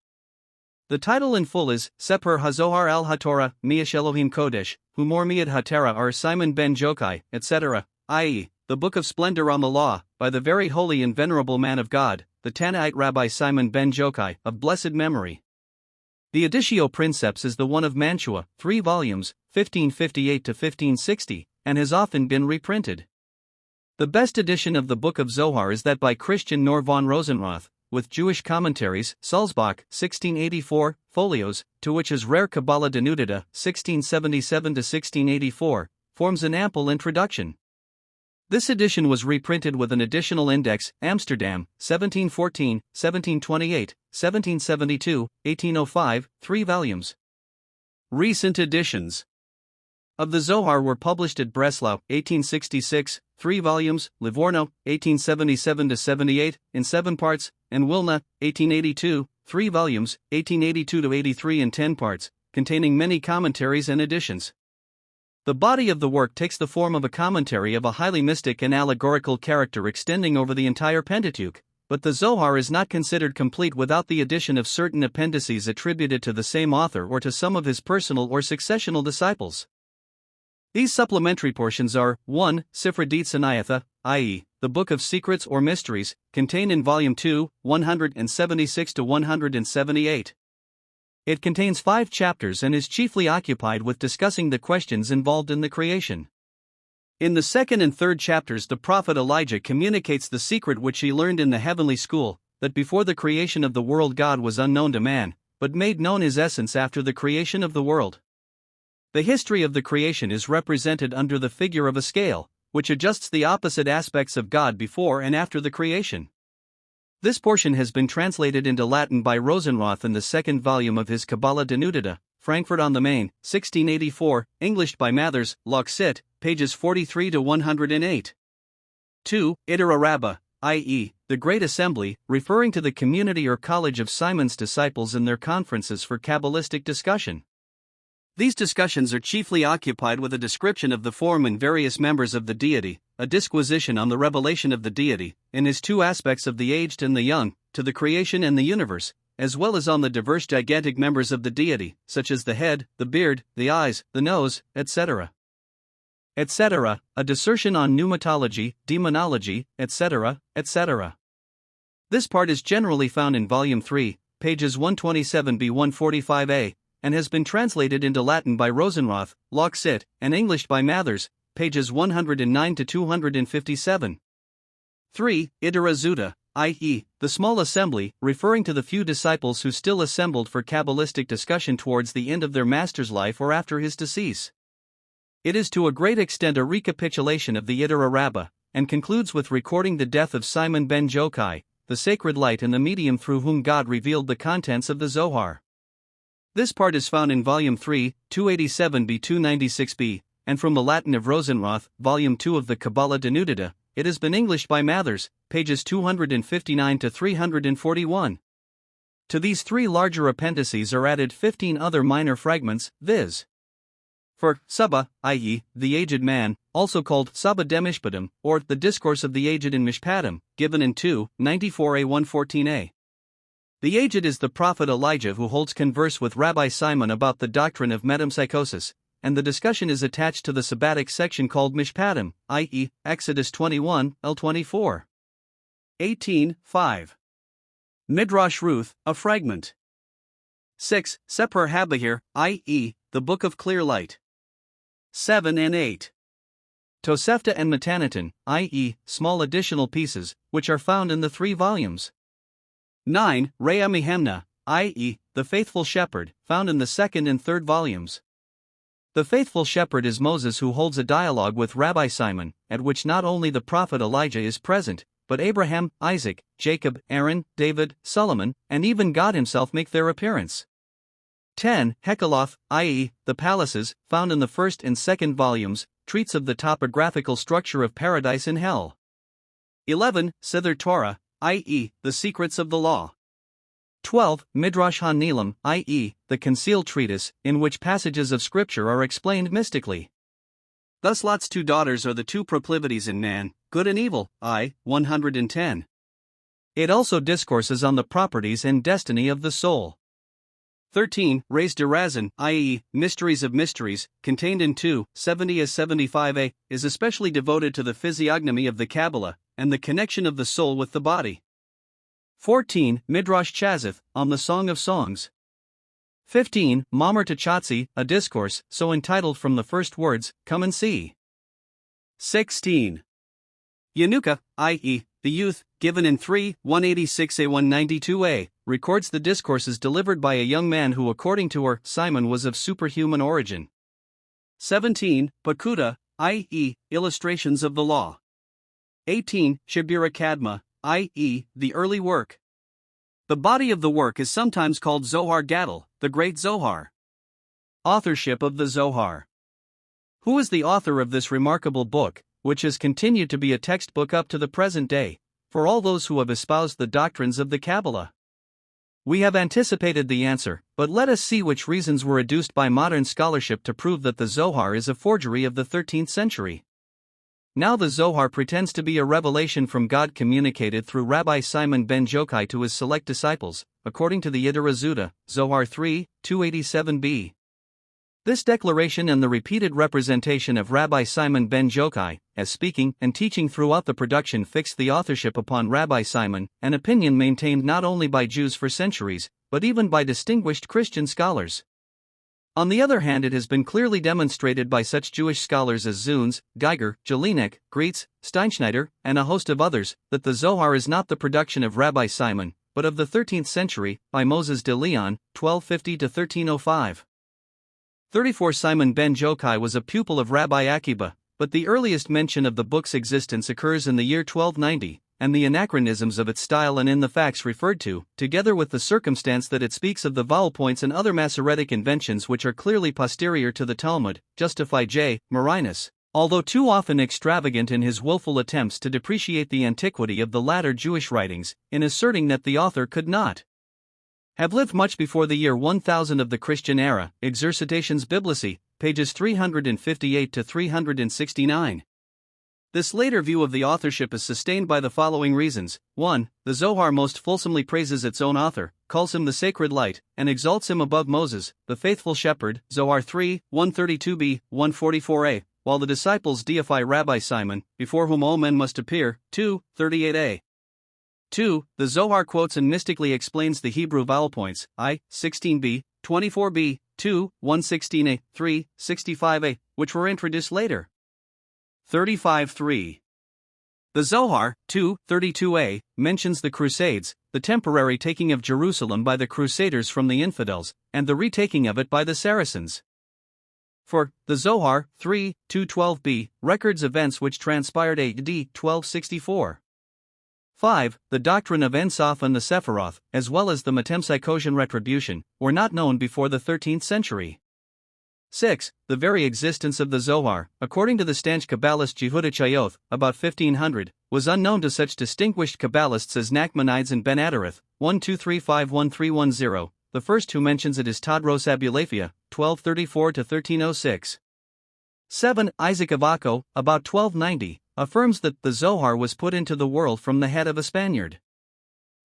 The title in full is Seper HaZohar al HaTorah, Miash Elohim Kodesh, Humor Miad HaTerah or Simon ben Jokai, etc., i.e., the Book of Splendor on the Law, by the very holy and venerable man of God, the Tanaite Rabbi Simon ben Jokai, of blessed memory. The Editio Princeps is the one of Mantua, 3 volumes, 1558 to 1560, and has often been reprinted. The best edition of the Book of Zohar is that by Christian Nor von Rosenroth, with Jewish commentaries, Sulzbach, 1684, folios, to which his rare Cabala Denudita, 1677 to 1684, forms an ample introduction. This edition was reprinted with an additional index, Amsterdam, 1714, 1728, 1772, 1805, 3 volumes. Recent editions of the Zohar were published at Breslau, 1866, 3 volumes, Livorno, 1877-78, in 7 parts, and Wilna, 1882, 3 volumes, 1882-83 in 10 parts, containing many commentaries and additions. The body of the work takes the form of a commentary of a highly mystic and allegorical character extending over the entire Pentateuch, but the Zohar is not considered complete without the addition of certain appendices attributed to the same author or to some of his personal or successional disciples. These supplementary portions are 1. Sifra Ditzanayatha, i.e., the Book of Secrets or Mysteries, contained in Volume 2, 176 to 178. It contains 5 chapters and is chiefly occupied with discussing the questions involved in the creation. In the 2nd and 3rd chapters, the prophet Elijah communicates the secret which he learned in the heavenly school, that before the creation of the world God was unknown to man, but made known his essence after the creation of the world. The history of the creation is represented under the figure of a scale, which adjusts the opposite aspects of God before and after the creation. This portion has been translated into Latin by Rosenroth in the 2nd volume of his Cabala Denudita, Frankfurt on the Main, 1684, Englished by Mathers, Loch Sit, pages 43 to 108. 2. Itera Rabbah, i.e., the Great Assembly, referring to the community or college of Simon's disciples in their conferences for Kabbalistic discussion. These discussions are chiefly occupied with a description of the form and various members of the deity, a disquisition on the revelation of the deity, in his 2 aspects of the aged and the young, to the creation and the universe, as well as on the diverse gigantic members of the deity, such as the head, the beard, the eyes, the nose, etc. etc., a dissertation on pneumatology, demonology, etc., etc. This part is generally found in Volume 3, pages 127b-145a, and has been translated into Latin by Rosenroth, Loch Sit, and Englished by Mathers, pages 109 to 257. 3. Itera Zuta, i.e., the small assembly, referring to the few disciples who still assembled for Kabbalistic discussion towards the end of their master's life or after his decease. It is to a great extent a recapitulation of the Itera Rabbah, and concludes with recording the death of Simon ben Jokai, the sacred light and the medium through whom God revealed the contents of the Zohar. This part is found in Volume 3, 287b-296b, and from the Latin of Rosenroth, Volume 2 of the Cabala Denudita, it has been Englished by Mathers, pages 259 to 341. To these 3 larger appendices are added 15 other minor fragments, viz. For Saba, i.e., the aged man, also called Saba Demishpatim, or the Discourse of the Aged in Mishpatim, given in 294a-114a. The aged is the prophet Elijah who holds converse with Rabbi Simon about the doctrine of metempsychosis, and the discussion is attached to the sabbatic section called Mishpatim, i.e., Exodus 21, L24. 18:5. Midrash Ruth, a fragment. 6. Seper Habahir, i.e., the Book of Clear Light. 7 and 8. Tosefta and Matanatan, i.e., small additional pieces, which are found in the 3 volumes. 9. Rea Mihemna, i.e., the Faithful Shepherd, found in the 2nd and 3rd volumes. The Faithful Shepherd is Moses who holds a dialogue with Rabbi Simon, at which not only the prophet Elijah is present, but Abraham, Isaac, Jacob, Aaron, David, Solomon, and even God himself make their appearance. 10. Hekaloth, i.e., the palaces, found in the first and second volumes, treats of the topographical structure of paradise and hell. 11. Sither Torah, i.e., the secrets of the law. 12. Midrash HaNelam, i.e., the concealed treatise, in which passages of scripture are explained mystically. Thus Lot's two daughters are the two proclivities in man, good and evil, I. 110. It also discourses on the properties and destiny of the soul. 13. Reis de Razin, i.e., Mysteries of Mysteries, contained in 2:70-75a, is especially devoted to the physiognomy of the Kabbalah, and the connection of the soul with the body. 14. Midrash Chazith, on the Song of Songs. 15. Mamer Tachatzi, a discourse, so entitled from the first words, come and see. 16. Yanuka, i.e., the youth, given in 3:186a-192a, records the discourses delivered by a young man who, according to her, Simon, was of superhuman origin. 17. Pakuda, i.e., illustrations of the law. 18. Shabira Kadma, i.e., the early work. The body of the work is sometimes called Zohar Gadol, the Great Zohar. Authorship of the Zohar. Who is the author of this remarkable book, which has continued to be a textbook up to the present day, for all those who have espoused the doctrines of the Kabbalah? We have anticipated the answer, but let us see which reasons were adduced by modern scholarship to prove that the Zohar is a forgery of the 13th century. Now the Zohar pretends to be a revelation from God communicated through Rabbi Simon ben Jokai to his select disciples, according to the Yidra Zuda, Zohar 3:287b. This declaration and the repeated representation of Rabbi Simon ben Jokai, as speaking and teaching throughout the production, fixed the authorship upon Rabbi Simon, an opinion maintained not only by Jews for centuries, but even by distinguished Christian scholars. On the other hand, it has been clearly demonstrated by such Jewish scholars as Zunes, Geiger, Jelinek, Greitz, Steinschneider, and a host of others, that the Zohar is not the production of Rabbi Simon, but of the 13th century, by Moses de Leon, 1250-1305. 34. Simon ben Jokai was a pupil of Rabbi Akiba, but the earliest mention of the book's existence occurs in the year 1290, and the anachronisms of its style and in the facts referred to, together with the circumstance that it speaks of the vowel points and other Masoretic inventions which are clearly posterior to the Talmud, justify J. Marinus, although too often extravagant in his willful attempts to depreciate the antiquity of the latter Jewish writings, in asserting that the author could not have lived much before the year 1000 of the Christian era. Exercitations Biblici, pages 358-369. This later view of the authorship is sustained by the following reasons. 1. The Zohar most fulsomely praises its own author, calls him the sacred light, and exalts him above Moses, the faithful shepherd, Zohar 3:132b, 144a, while the disciples deify Rabbi Simon, before whom all men must appear, 2:38a. 2. The Zohar quotes and mystically explains the Hebrew vowel points, I, 16b, 24b, 2, 116a, 3, 65a, which were introduced later. 35.3. The Zohar, 2:32a, mentions the Crusades, the temporary taking of Jerusalem by the Crusaders from the infidels, and the retaking of it by the Saracens. 4. The Zohar, 3:212b, records events which transpired AD 1264. 5. The doctrine of En Sof and the Sephiroth, as well as the metempsychosion retribution, were not known before the 13th century. 6. The very existence of the Zohar, according to the stanch Kabbalist Yehuda Chayoth, about 1500, was unknown to such distinguished Kabbalists as Nachmanides and Ben Adarath, 12351310. The first who mentions it is Tadros Abulafia, 1234-1306. 7. Isaac of Akko, about 1290, affirms that the Zohar was put into the world from the head of a Spaniard.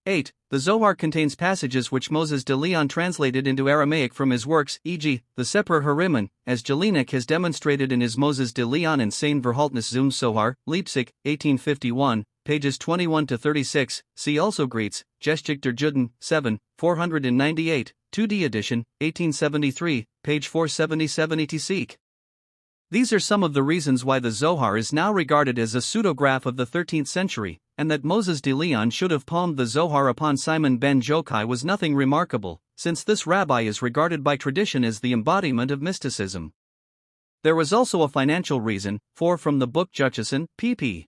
8. The Zohar contains passages which Moses de Leon translated into Aramaic from his works, e.g., the Sefer Hariman, as Jelinek has demonstrated in his Moses de Leon and Sein Verhaltnis zum Zohar, Leipzig, 1851, pages 21-36. See also Greitz, Geschichte der Juden, 7, 498, 2d edition, 1873, page 477 etc. These are some of the reasons why the Zohar is now regarded as a pseudograph of the 13th century, and that Moses de Leon should have palmed the Zohar upon Simon ben Jokai was nothing remarkable, since this rabbi is regarded by tradition as the embodiment of mysticism. There was also a financial reason, for from the book Judaism, pp.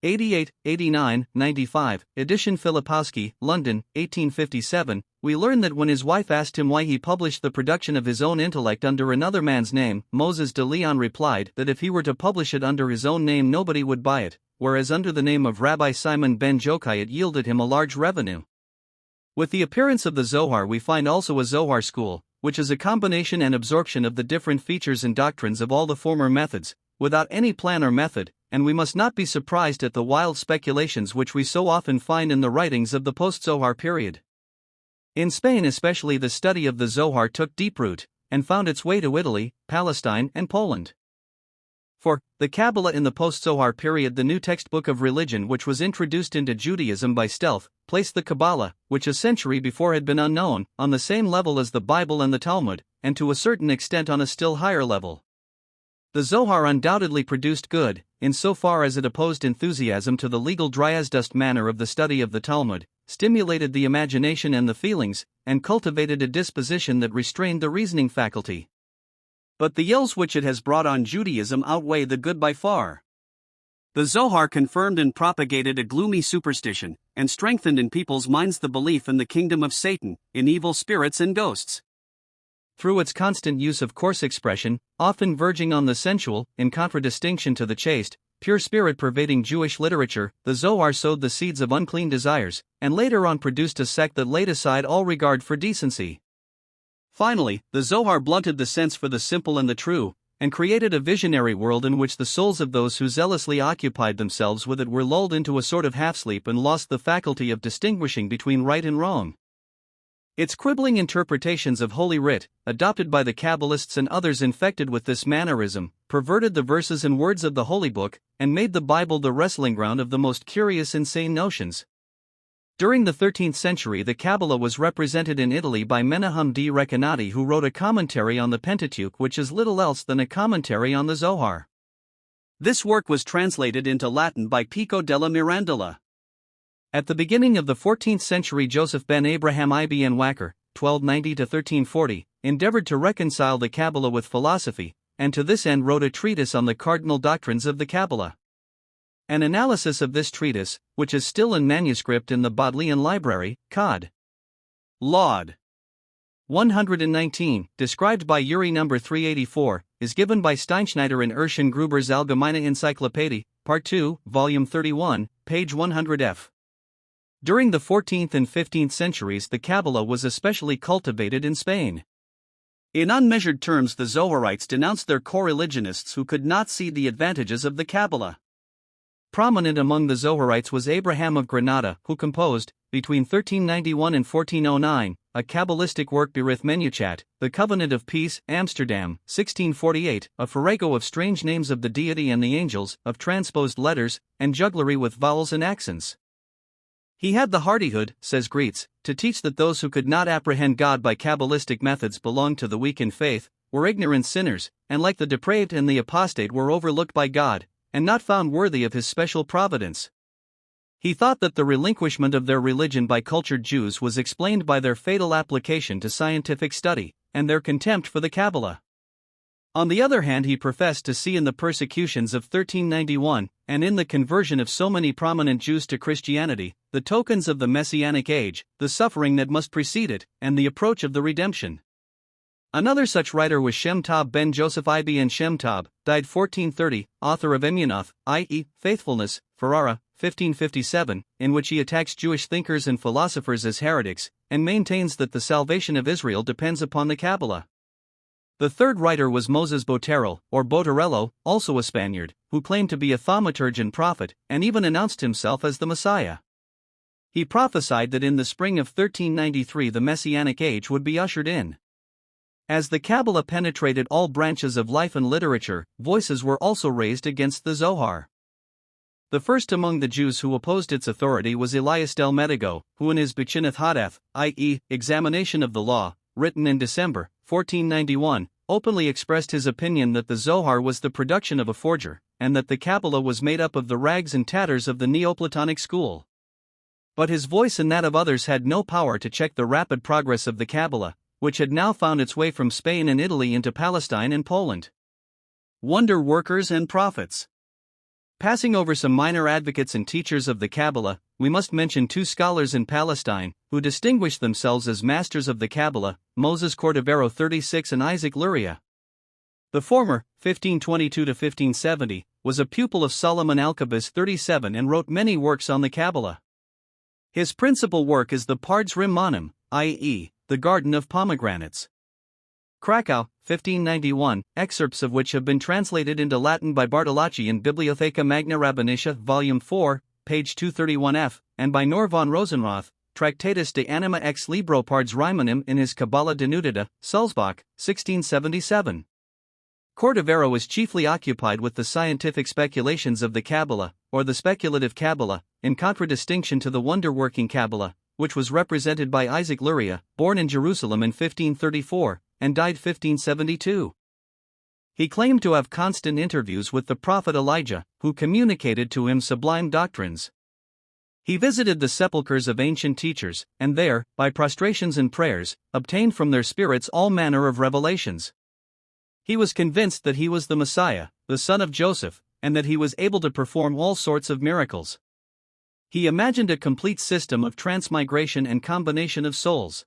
88, 89, 95, edition Filipowski, London, 1857, we learn that when his wife asked him why he published the production of his own intellect under another man's name, Moses de Leon replied that if he were to publish it under his own name nobody would buy it, whereas under the name of Rabbi Simon ben Jokai it yielded him a large revenue. With the appearance of the Zohar we find also a Zohar school, which is a combination and absorption of the different features and doctrines of all the former methods, without any plan or method, and we must not be surprised at the wild speculations which we so often find in the writings of the post-Zohar period. In Spain especially the study of the Zohar took deep root, and found its way to Italy, Palestine and Poland. For the Kabbalah in the post-Zohar period, the new textbook of religion which was introduced into Judaism by stealth, placed the Kabbalah, which a century before had been unknown, on the same level as the Bible and the Talmud, and to a certain extent on a still higher level. The Zohar undoubtedly produced good, insofar as it opposed enthusiasm to the legal dryasdust manner of the study of the Talmud, stimulated the imagination and the feelings, and cultivated a disposition that restrained the reasoning faculty. But the ills which it has brought on Judaism outweigh the good by far. The Zohar confirmed and propagated a gloomy superstition, and strengthened in people's minds the belief in the kingdom of Satan, in evil spirits and ghosts. Through its constant use of coarse expression, often verging on the sensual, in contradistinction to the chaste, pure spirit pervading Jewish literature, the Zohar sowed the seeds of unclean desires, and later on produced a sect that laid aside all regard for decency. Finally, the Zohar blunted the sense for the simple and the true, and created a visionary world in which the souls of those who zealously occupied themselves with it were lulled into a sort of half-sleep and lost the faculty of distinguishing between right and wrong. Its quibbling interpretations of Holy Writ, adopted by the Kabbalists and others infected with this mannerism, perverted the verses and words of the Holy Book, and made the Bible the wrestling ground of the most curious insane notions. During the 13th century the Kabbalah was represented in Italy by Menahem di Recanati, who wrote a commentary on the Pentateuch which is little else than a commentary on the Zohar. This work was translated into Latin by Pico della Mirandola. At the beginning of the 14th century Joseph ben Abraham ibn Wacker, 1290–1340, endeavored to reconcile the Kabbalah with philosophy, and to this end wrote a treatise on the cardinal doctrines of the Kabbalah. An analysis of this treatise, which is still in manuscript in the Bodleian Library, Cod. Laud. 119, described by Uri No. 384, is given by Steinschneider in Urshan Gruber's Allgemeine Enzyklopädie, Part 2, Volume 31, page 100f. During the 14th and 15th centuries the Kabbalah was especially cultivated in Spain. In unmeasured terms the Zoharites denounced their co-religionists who could not see the advantages of the Kabbalah. Prominent among the Zoharites was Abraham of Granada, who composed, between 1391 and 1409, a Kabbalistic work Berith Menuchat, The Covenant of Peace, Amsterdam, 1648, a farrago of strange names of the deity and the angels, of transposed letters, and jugglery with vowels and accents. He had the hardihood, says Greets, to teach that those who could not apprehend God by Kabbalistic methods belonged to the weak in faith, were ignorant sinners, and like the depraved and the apostate were overlooked by God, and not found worthy of his special providence. He thought that the relinquishment of their religion by cultured Jews was explained by their fatal application to scientific study, and their contempt for the Kabbalah. On the other hand, he professed to see in the persecutions of 1391, and in the conversion of so many prominent Jews to Christianity, the tokens of the Messianic age, the suffering that must precede it, and the approach of the redemption. Another such writer was Shem Tab ben Joseph ibn Shem Tab, died 1430, author of Emunoth, i.e., Faithfulness, Ferrara, 1557, in which he attacks Jewish thinkers and philosophers as heretics, and maintains that the salvation of Israel depends upon the Kabbalah. The third writer was Moses Botero, or Botarello, also a Spaniard, who claimed to be a thaumaturge and prophet, and even announced himself as the Messiah. He prophesied that in the spring of 1393 the Messianic age would be ushered in. As the Kabbalah penetrated all branches of life and literature, voices were also raised against the Zohar. The first among the Jews who opposed its authority was Elias del Medigo, who in his Bichineth Hadath, i.e., Examination of the Law, written in December 1491, openly expressed his opinion that the Zohar was the production of a forger, and that the Kabbalah was made up of the rags and tatters of the Neoplatonic school. But his voice and that of others had no power to check the rapid progress of the Kabbalah, which had now found its way from Spain and Italy into Palestine and Poland. Wonder workers and prophets. Passing over some minor advocates and teachers of the Kabbalah, we must mention two scholars in Palestine who distinguished themselves as masters of the Kabbalah, Moses Cordovero 36 and Isaac Luria. The former, 1522–1570, was a pupil of Solomon Alkabas 37 and wrote many works on the Kabbalah. His principal work is the Pardes Rimmonim, i.e., the Garden of Pomegranates. Krakow, 1591, excerpts of which have been translated into Latin by Bartolacci in Bibliotheca Magna Rabbinica, Volume 4, page 231f, and by Nor von Rosenroth, Tractatus de Anima ex Libro Pardes Rimmonim in his Kabbalah Denudita, Sulzbach, 1677. Cordovero was chiefly occupied with the scientific speculations of the Kabbalah, or the speculative Kabbalah, in contradistinction to the wonder-working Kabbalah, which was represented by Isaac Luria, born in Jerusalem in 1534, and died 1572. He claimed to have constant interviews with the prophet Elijah, who communicated to him sublime doctrines. He visited the sepulchres of ancient teachers, and there, by prostrations and prayers, obtained from their spirits all manner of revelations. He was convinced that he was the Messiah, the son of Joseph, and that he was able to perform all sorts of miracles. He imagined a complete system of transmigration and combination of souls.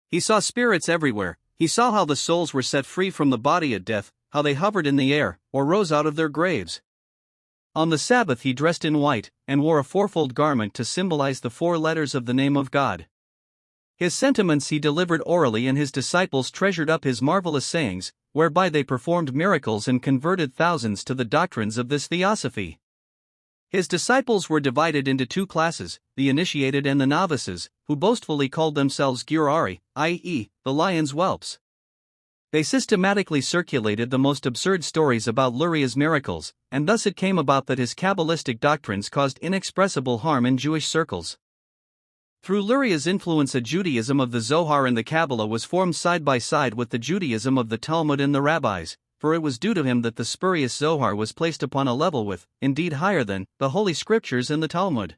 He saw spirits everywhere. He saw how the souls were set free from the body at death, how they hovered in the air, or rose out of their graves. On the Sabbath he dressed in white, and wore a fourfold garment to symbolize the 4 letters of the name of God. His sentiments he delivered orally, and his disciples treasured up his marvelous sayings, whereby they performed miracles and converted thousands to the doctrines of this theosophy. His disciples were divided into 2 classes, the initiated and the novices, who boastfully called themselves Gurari, i.e., the lion's whelps. They systematically circulated the most absurd stories about Luria's miracles, and thus it came about that his Kabbalistic doctrines caused inexpressible harm in Jewish circles. Through Luria's influence, a Judaism of the Zohar and the Kabbalah was formed side by side with the Judaism of the Talmud and the rabbis, for it was due to him that the spurious Zohar was placed upon a level with, indeed higher than, the Holy Scriptures and the Talmud.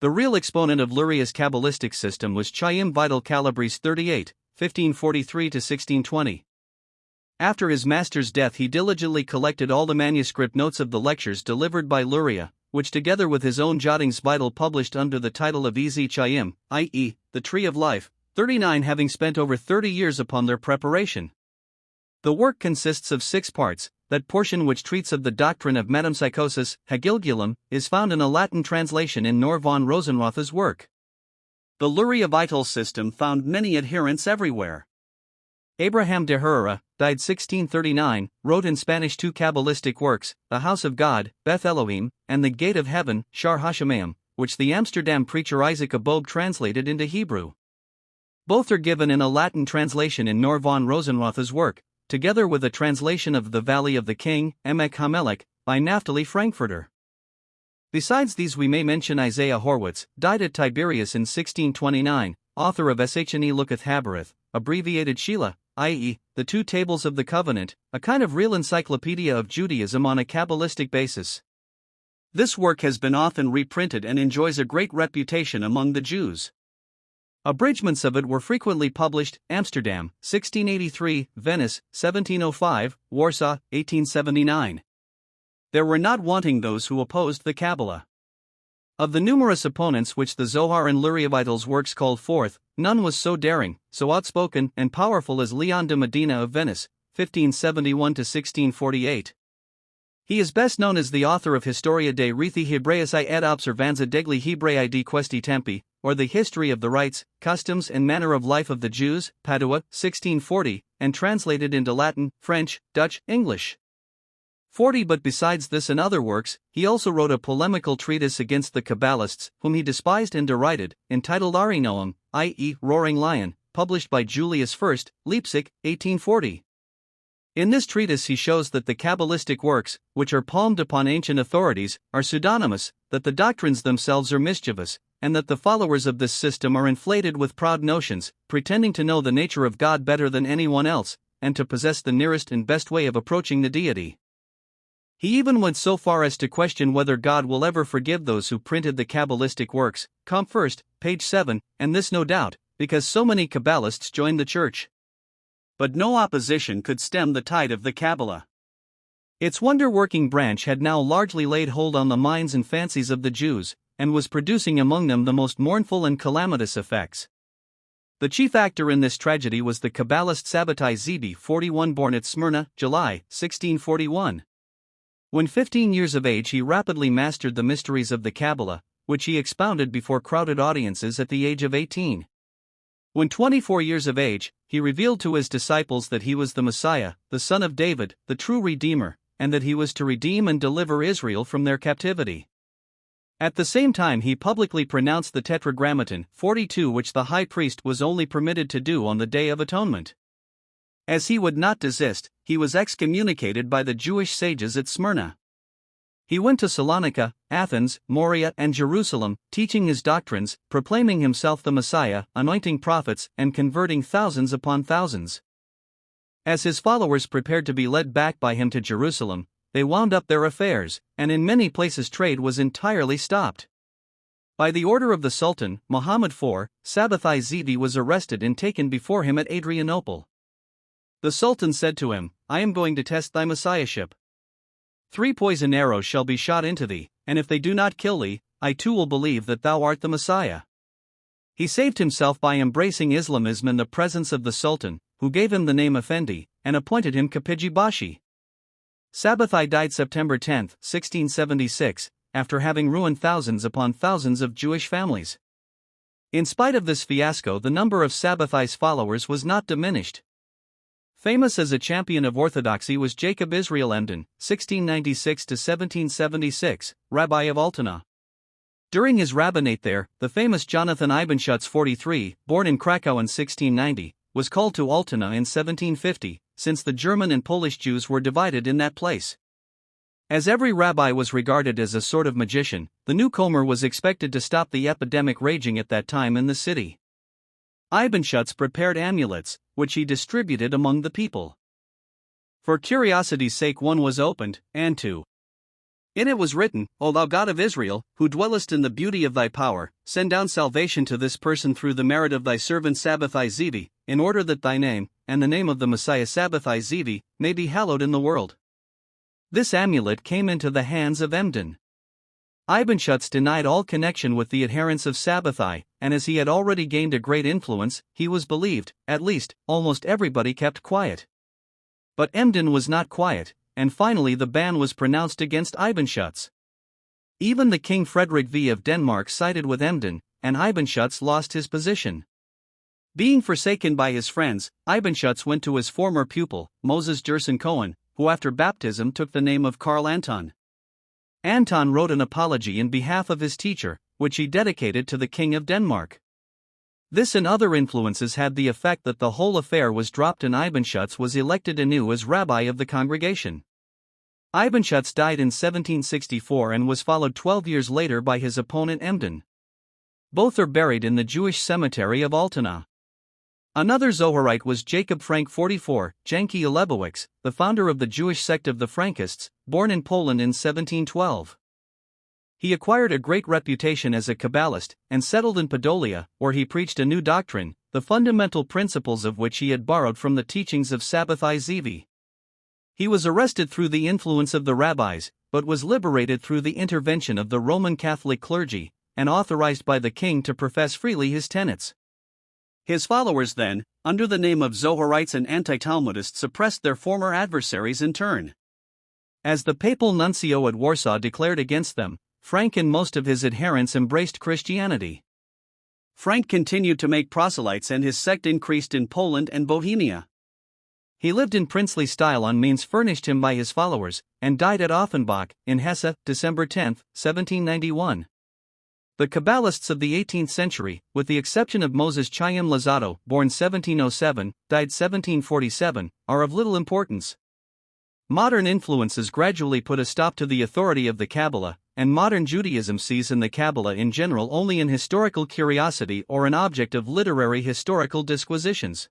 The real exponent of Luria's Kabbalistic system was Chaim Vital Calabrese 38, 1543–1620. After his master's death he diligently collected all the manuscript notes of the lectures delivered by Luria, which together with his own jottings Vital published under the title of Ezi Chaim, i.e., the Tree of Life, 39 having spent over 30 years upon their preparation. The work consists of 6 parts. That portion which treats of the doctrine of metempsychosis, Hagilgulum, is found in a Latin translation in Nor von Rosenroth's work. The Luria Vital system found many adherents everywhere. Abraham de Herrera, died 1639, wrote in Spanish 2 Kabbalistic works, The House of God, Beth Elohim, and The Gate of Heaven, Shar Hashemayim, which the Amsterdam preacher Isaac Aboab translated into Hebrew. Both are given in a Latin translation in Nor von Rosenroth's work, together with a translation of The Valley of the King, Emek Hamelech, by Naphtali Frankfurter. Besides these we may mention Isaiah Horwitz, died at Tiberias in 1629, author of Shne Looketh Habereth, abbreviated Sheila, i.e., the 2 Tables of the Covenant, a kind of real encyclopedia of Judaism on a Kabbalistic basis. This work has been often reprinted and enjoys a great reputation among the Jews. Abridgments of it were frequently published, Amsterdam, 1683, Venice, 1705, Warsaw, 1879. There were not wanting those who opposed the Kabbalah. Of the numerous opponents which the Zohar and Luria Vital's works called forth, none was so daring, so outspoken, and powerful as Leon de Medina of Venice, 1571–1648. He is best known as the author of Historia de Rethi Hebraeae et Observanza degli Hebrei di questi tempi, or The History of the Rites, Customs and Manner of Life of the Jews, Padua, 1640, and translated into Latin, French, Dutch, English. 40. But besides this and other works, he also wrote a polemical treatise against the Kabbalists, whom he despised and derided, entitled Ari Noam, i.e., Roaring Lion, published by Julius I, Leipzig, 1840. In this treatise he shows that the Kabbalistic works, which are palmed upon ancient authorities, are pseudonymous, that the doctrines themselves are mischievous, and that the followers of this system are inflated with proud notions, pretending to know the nature of God better than anyone else, and to possess the nearest and best way of approaching the deity. He even went so far as to question whether God will ever forgive those who printed the Kabbalistic works, Comp. 1st, page 7, and this no doubt, because so many Kabbalists joined the church. But no opposition could stem the tide of the Kabbalah. Its wonder-working branch had now largely laid hold on the minds and fancies of the Jews, and was producing among them the most mournful and calamitous effects. The chief actor in this tragedy was the Kabbalist Sabbatai Zevi, 41, born at Smyrna, July, 1641. When 15 years of age he rapidly mastered the mysteries of the Kabbalah, which he expounded before crowded audiences at the age of 18. When 24 years of age, he revealed to his disciples that he was the Messiah, the son of David, the true Redeemer, and that he was to redeem and deliver Israel from their captivity. At the same time he publicly pronounced the Tetragrammaton, 42, which the high priest was only permitted to do on the Day of Atonement. As he would not desist, he was excommunicated by the Jewish sages at Smyrna. He went to Salonika, Athens, Moria, and Jerusalem, teaching his doctrines, proclaiming himself the Messiah, anointing prophets, and converting thousands upon thousands. As his followers prepared to be led back by him to Jerusalem, they wound up their affairs, and in many places trade was entirely stopped. By the order of the Sultan, Muhammad IV, Sabbatai Zevi was arrested and taken before him at Adrianople. The Sultan said to him, "I am going to test thy messiahship. 3 poison arrows shall be shot into thee, and if they do not kill thee, I too will believe that thou art the Messiah." He saved himself by embracing Islamism in the presence of the Sultan, who gave him the name Effendi, and appointed him Kapiji Bashi. Sabbatai died September 10, 1676, after having ruined thousands upon thousands of Jewish families. In spite of this fiasco, the number of Sabbatai's followers was not diminished. Famous as a champion of orthodoxy was Jacob Israel Emden, 1696–1776, rabbi of Altona. During his rabbinate there, the famous Jonathan Ibenschutz, 43, born in Krakow in 1690, was called to Altona in 1750, since the German and Polish Jews were divided in that place. As every rabbi was regarded as a sort of magician, the newcomer was expected to stop the epidemic raging at that time in the city. Ibenschutz prepared amulets, which he distributed among the people. For curiosity's sake one was opened, and in it was written, "O thou God of Israel, who dwellest in the beauty of thy power, send down salvation to this person through the merit of thy servant Sabbatai Zevi, in order that thy name, and the name of the Messiah Sabbatai Zevi, may be hallowed in the world." This amulet came into the hands of Emden. Ibenschutz denied all connection with the adherents of Sabbatai, and as he had already gained a great influence, he was believed. At least, almost everybody kept quiet. But Emden was not quiet, and finally the ban was pronounced against Ibenschutz. Even the King Frederick V of Denmark sided with Emden, and Ibenschutz lost his position. Being forsaken by his friends, Ibenschutz went to his former pupil, Moses Gerson Cohen, who after baptism took the name of Karl Anton. Anton wrote an apology in behalf of his teacher, which he dedicated to the King of Denmark. This and other influences had the effect that the whole affair was dropped and Ibenschutz was elected anew as rabbi of the congregation. Ibenschutz died in 1764 and was followed 12 years later by his opponent Emden. Both are buried in the Jewish cemetery of Altona. Another Zoharite was Jacob Frank, 44, Janki Lebowicz, the founder of the Jewish sect of the Frankists, born in Poland in 1712. He acquired a great reputation as a Kabbalist, and settled in Podolia, where he preached a new doctrine, the fundamental principles of which he had borrowed from the teachings of Sabbatai Zevi. He was arrested through the influence of the rabbis, but was liberated through the intervention of the Roman Catholic clergy, and authorized by the king to profess freely his tenets. His followers then, under the name of Zoharites and anti-Talmudists, suppressed their former adversaries in turn. As the papal nuncio at Warsaw declared against them, Frank and most of his adherents embraced Christianity. Frank continued to make proselytes and his sect increased in Poland and Bohemia. He lived in princely style on means furnished him by his followers, and died at Offenbach, in Hesse, December 10, 1791. The Kabbalists of the 18th century, with the exception of Moses Chaim Luzzatto, born 1707, died 1747, are of little importance. Modern influences gradually put a stop to the authority of the Kabbalah, and modern Judaism sees in the Kabbalah in general only an historical curiosity or an object of literary historical disquisitions.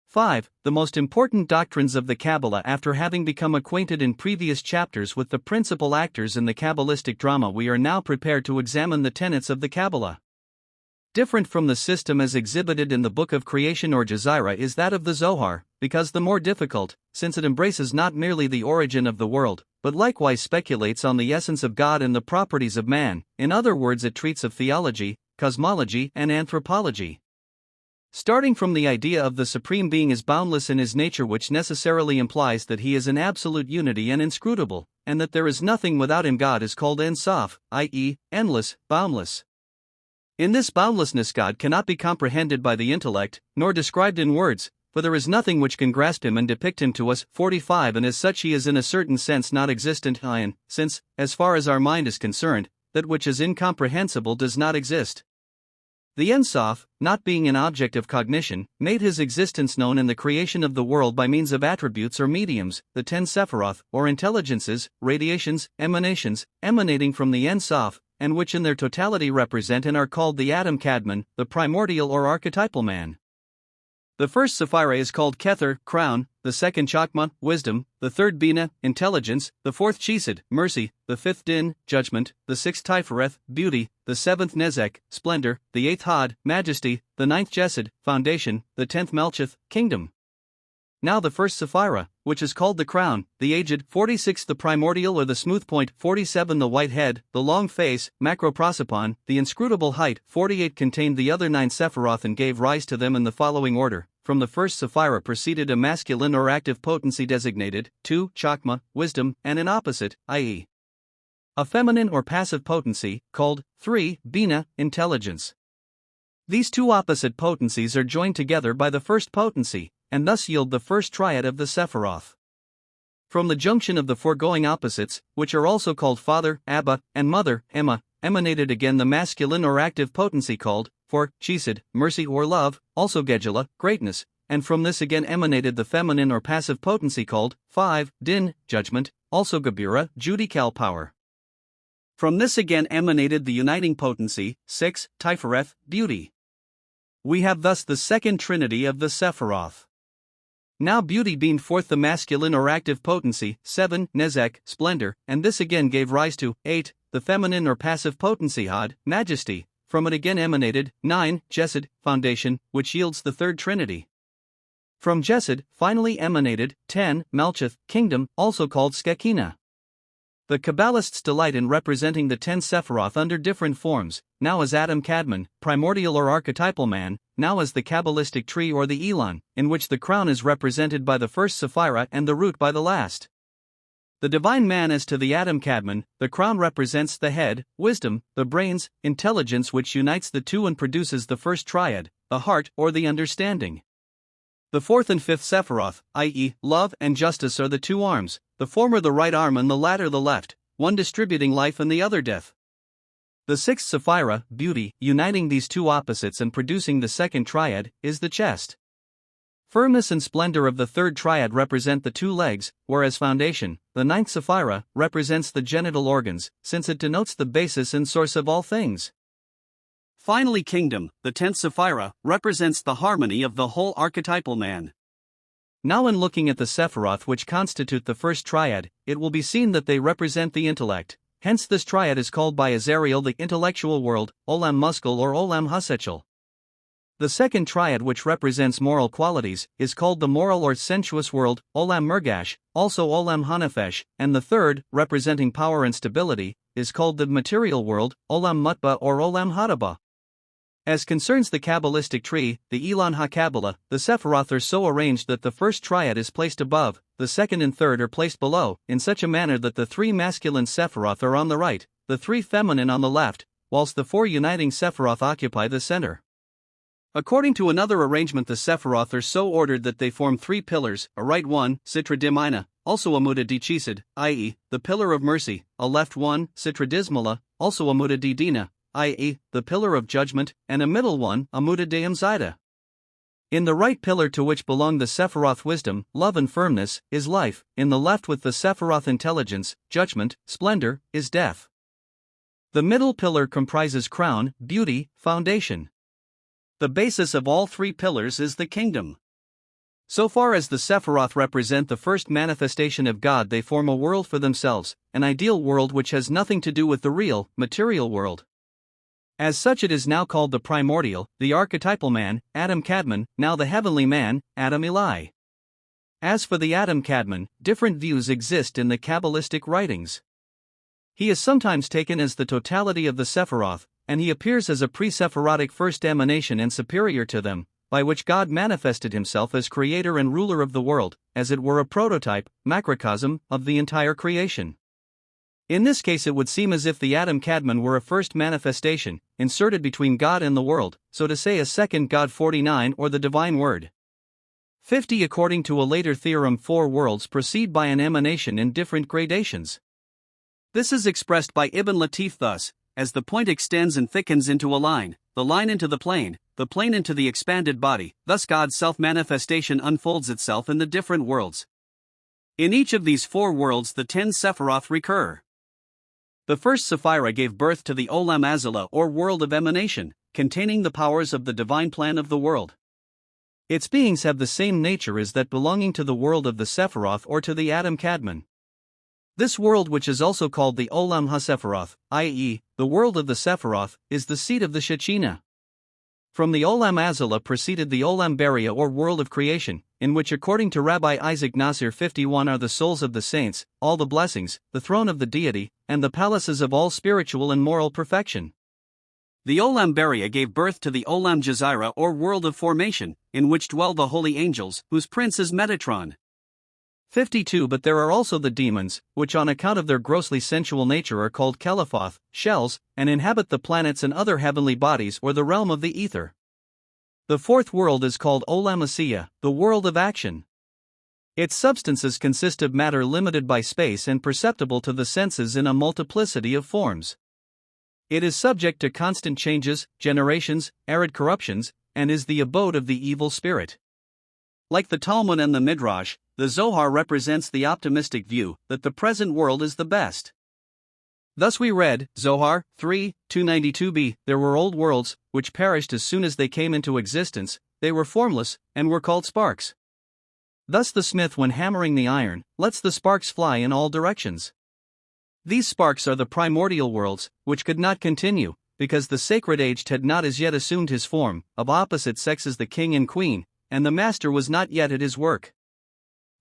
5. The most important doctrines of the Kabbalah. After having become acquainted in previous chapters with the principal actors in the Kabbalistic drama, we are now prepared to examine the tenets of the Kabbalah. different from the system as exhibited in the Book of Creation or Jazira is that of the Zohar, because the more difficult, since it embraces not merely the origin of the world, but likewise speculates on the essence of God and the properties of man. In other words, it treats of theology, cosmology, and anthropology. Starting from the idea of the Supreme Being as boundless in his nature, which necessarily implies that he is in absolute unity and inscrutable, and that there is nothing without him. God is called Ein Sof, i.e., endless, boundless. In this boundlessness God cannot be comprehended by the intellect, nor described in words, for there is nothing which can grasp him and depict him to us. 45 And as such he is in a certain sense not existent, since, as far as our mind is concerned, that which is incomprehensible does not exist. The Ein Sof, not being an object of cognition, made his existence known in the creation of the world by means of attributes or mediums, the 10 Sephiroth, or intelligences, radiations, emanations, emanating from the Ein Sof, and which in their totality represent and are called the Adam Kadmon, the primordial or archetypal man. The first Sephira is called Kether, crown, the second Chakma, wisdom, the third Bina, intelligence, the fourth Chesed, mercy, the fifth Din, judgment, the sixth Tifereth, beauty, the seventh Nezek, splendor, the eighth Had, majesty, the ninth Jesed, foundation, the 10th Melchith, kingdom. Now the first Sephira, which is called the crown, the aged, 46 the primordial or the smooth point, 47 the white head, the long face, macroprosopon, the inscrutable height, 48 contained the other 9 Sephiroth and gave rise to them in the following order. From the first Sephira proceeded a masculine or active potency designated, 2 Chakma, wisdom, and an opposite, i.e. a feminine or passive potency, called 3 Bina, intelligence. These two opposite potencies are joined together by the first potency, and thus yield the first triad of the Sephiroth. From the junction of the foregoing opposites, which are also called father, Abba, and mother, Emma, emanated again the masculine or active potency called, 4 Chesed, mercy or love, also Gedula, greatness, and from this again emanated the feminine or passive potency called, 5 Din, judgment, also Gebura, judicial power. From this again emanated the uniting potency, 6 Tifereth, beauty. We have thus the second trinity of the Sephiroth. Now beauty beamed forth the masculine or active potency, 7 Nezek, splendor, and this again gave rise to, 8 the feminine or passive potency Had, majesty. From it again emanated, 9 Jesed, foundation, which yields the third trinity. From Jesed finally emanated, 10 Melchith, kingdom, also called Skekina. The Kabbalists delight in representing the 10 Sephiroth under different forms, now as Adam Kadmon, primordial or archetypal man, now as the Kabbalistic tree or the Elon, in which the crown is represented by the first Sephira and the root by the last. The divine man as to the Adam Kadmon, the crown represents the head, wisdom, the brains, intelligence which unites the two and produces the first triad, the heart or the understanding. The fourth and fifth Sephiroth, i.e., love and justice, are the two arms, the former the right arm and the latter the left, one distributing life and the other death. The sixth Sephira, beauty, uniting these two opposites and producing the second triad, is the chest. Firmness and splendor of the third triad represent the two legs, whereas foundation, the ninth Sephira, represents the genital organs, since it denotes the basis and source of all things. Finally, kingdom, the 10th Sephira, represents the harmony of the whole archetypal man. Now in looking at the Sephiroth which constitute the first triad, it will be seen that they represent the intellect, hence this triad is called by Azariel the intellectual world, Olam Muskal or Olam Hasechel. The second triad which represents moral qualities, is called the moral or sensuous world, Olam Murgash, also Olam Hanefesh, and the third, representing power and stability, is called the material world, Olam Mutba or Olam Hadaba. As concerns the Kabbalistic tree, the Elon HaKabbalah, the Sephiroth are so arranged that the first triad is placed above, the second and third are placed below, in such a manner that the 3 masculine Sephiroth are on the right, the 3 feminine on the left, whilst the 4 uniting Sephiroth occupy the center. According to another arrangement, the Sephiroth are so ordered that they form 3 pillars, a right one, Sitra Dimina, also Amuda di Chesed, i.e., the pillar of mercy, a left one, Sitra Dismala, also Amuda di Dina, i.e., the pillar of judgment, and a middle one, Amuda Deum Zaida. In the right pillar, to which belong the Sephiroth wisdom, love and firmness, is life, in the left with the Sephiroth intelligence, judgment, splendor, is death. The middle pillar comprises crown, beauty, foundation. The basis of all 3 pillars is the kingdom. So far as the Sephiroth represent the first manifestation of God, they form a world for themselves, an ideal world which has nothing to do with the real, material world. As such, it is now called the primordial, the archetypal man, Adam Kadmon, now the heavenly man, Adam Eli. As for the Adam Kadmon, different views exist in the Kabbalistic writings. He is sometimes taken as the totality of the Sephiroth, and he appears as a pre-Sephirotic first emanation and superior to them, by which God manifested himself as creator and ruler of the world, as it were a prototype, macrocosm, of the entire creation. In this case, it would seem as if the Adam Kadmon were a first manifestation, inserted between God and the world, so to say a second God. 49 or the divine word. 50 According to a later theorem, 4 worlds proceed by an emanation in different gradations. This is expressed by Ibn Latif thus: as the point extends and thickens into a line, the line into the plane into the expanded body, thus God's self-manifestation unfolds itself in the different worlds. In each of these 4 worlds the 10 Sephiroth recur. The first Sephira gave birth to the Olam Azala or world of emanation, containing the powers of the divine plan of the world. Its beings have the same nature as that belonging to the world of the Sephiroth or to the Adam Kadmon. This world, which is also called the Olam HaSephiroth, i.e., the world of the Sephiroth, is the seat of the Shekhinah. From the Olam Azala proceeded the Olam Beria or world of creation, in which according to Rabbi Isaac Nasir 51 are the souls of the saints, all the blessings, the throne of the deity, and the palaces of all spiritual and moral perfection. The Olam Beria gave birth to the Olam Jazira or world of formation, in which dwell the holy angels, whose prince is Metatron. 52 But there are also the demons, which on account of their grossly sensual nature are called Keliphoth, shells, and inhabit the planets and other heavenly bodies or the realm of the ether. The 4th world is called Olam Asiya, the world of action. Its substances consist of matter limited by space and perceptible to the senses in a multiplicity of forms. It is subject to constant changes, generations, arid corruptions, and is the abode of the evil spirit. Like the Talmud and the Midrash, the Zohar represents the optimistic view that the present world is the best. Thus we read, Zohar 3:292b, there were old worlds, which perished as soon as they came into existence, they were formless, and were called sparks. Thus the smith, when hammering the iron, lets the sparks fly in all directions. These sparks are the primordial worlds, which could not continue, because the sacred aged had not as yet assumed his form, of opposite sexes the king and queen, and the master was not yet at his work.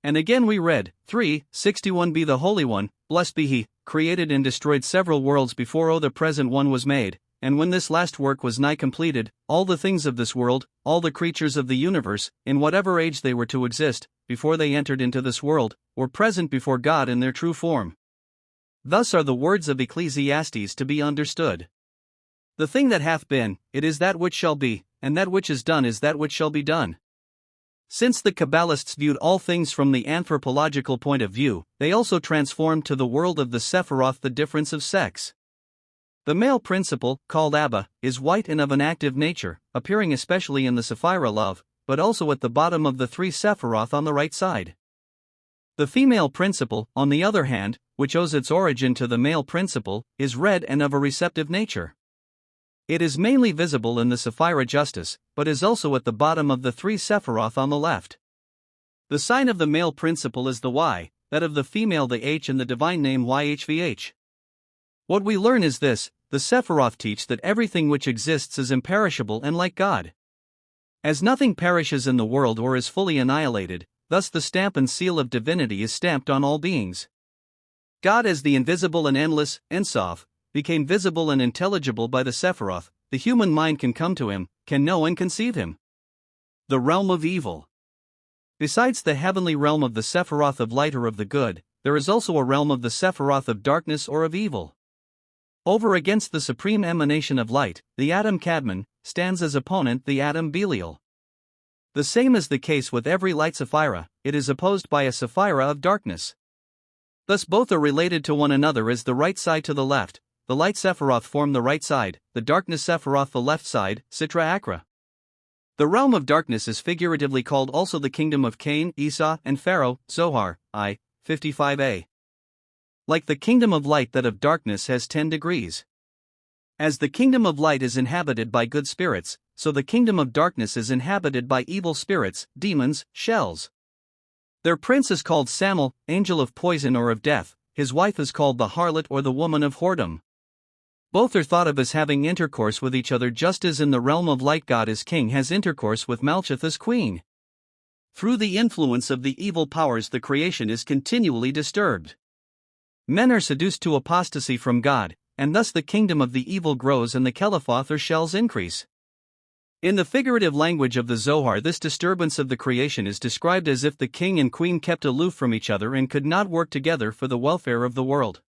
And again we read, 3:61b, the Holy One, blessed be he, created and destroyed several worlds before the present one was made, and when this last work was nigh completed, all the things of this world, all the creatures of the universe, in whatever age they were to exist, before they entered into this world, were present before God in their true form. Thus are the words of Ecclesiastes to be understood. The thing that hath been, it is that which shall be, and that which is done is that which shall be done. Since the Kabbalists viewed all things from the anthropological point of view, they also transformed to the world of the Sephiroth the difference of sex. The male principle, called Abba, is white and of an active nature, appearing especially in the Sephira love, but also at the bottom of the 3 Sephiroth on the right side. The female principle, on the other hand, which owes its origin to the male principle, is red and of a receptive nature. It is mainly visible in the Sephira Justice, but is also at the bottom of the 3 Sephiroth on the left. The sign of the male principle is the Y, that of the female the H, and the divine name YHVH. What we learn is this: the Sephiroth teach that everything which exists is imperishable and like God. As nothing perishes in the world or is fully annihilated, thus the stamp and seal of divinity is stamped on all beings. God, as the invisible and endless, Ensof, became visible and intelligible by the Sephiroth. The human mind can come to him, can know and conceive him. The realm of evil. Besides the heavenly realm of the Sephiroth of light or of the good, there is also a realm of the Sephiroth of darkness or of evil. Over against the supreme emanation of light, the Adam Kadmon, stands as opponent the Adam Belial. The same is the case with every light Sephira, it is opposed by a Sephira of darkness. Thus both are related to one another as the right side to the left. The light Sephiroth form the right side, the darkness Sephiroth the left side, Sitra Akra. The realm of darkness is figuratively called also the kingdom of Cain, Esau, and Pharaoh, Zohar, I. 55a. Like the kingdom of light, that of darkness has 10 degrees. As the kingdom of light is inhabited by good spirits, so the kingdom of darkness is inhabited by evil spirits, demons, shells. Their prince is called Samel, angel of poison or of death, his wife is called the harlot or the woman of whoredom. Both are thought of as having intercourse with each other, just as in the realm of light God as king has intercourse with Malkuth as queen. Through the influence of the evil powers, the creation is continually disturbed. Men are seduced to apostasy from God, and thus the kingdom of the evil grows and the Keliphoth or shells increase. In the figurative language of the Zohar, this disturbance of the creation is described as if the king and queen kept aloof from each other and could not work together for the welfare of the world.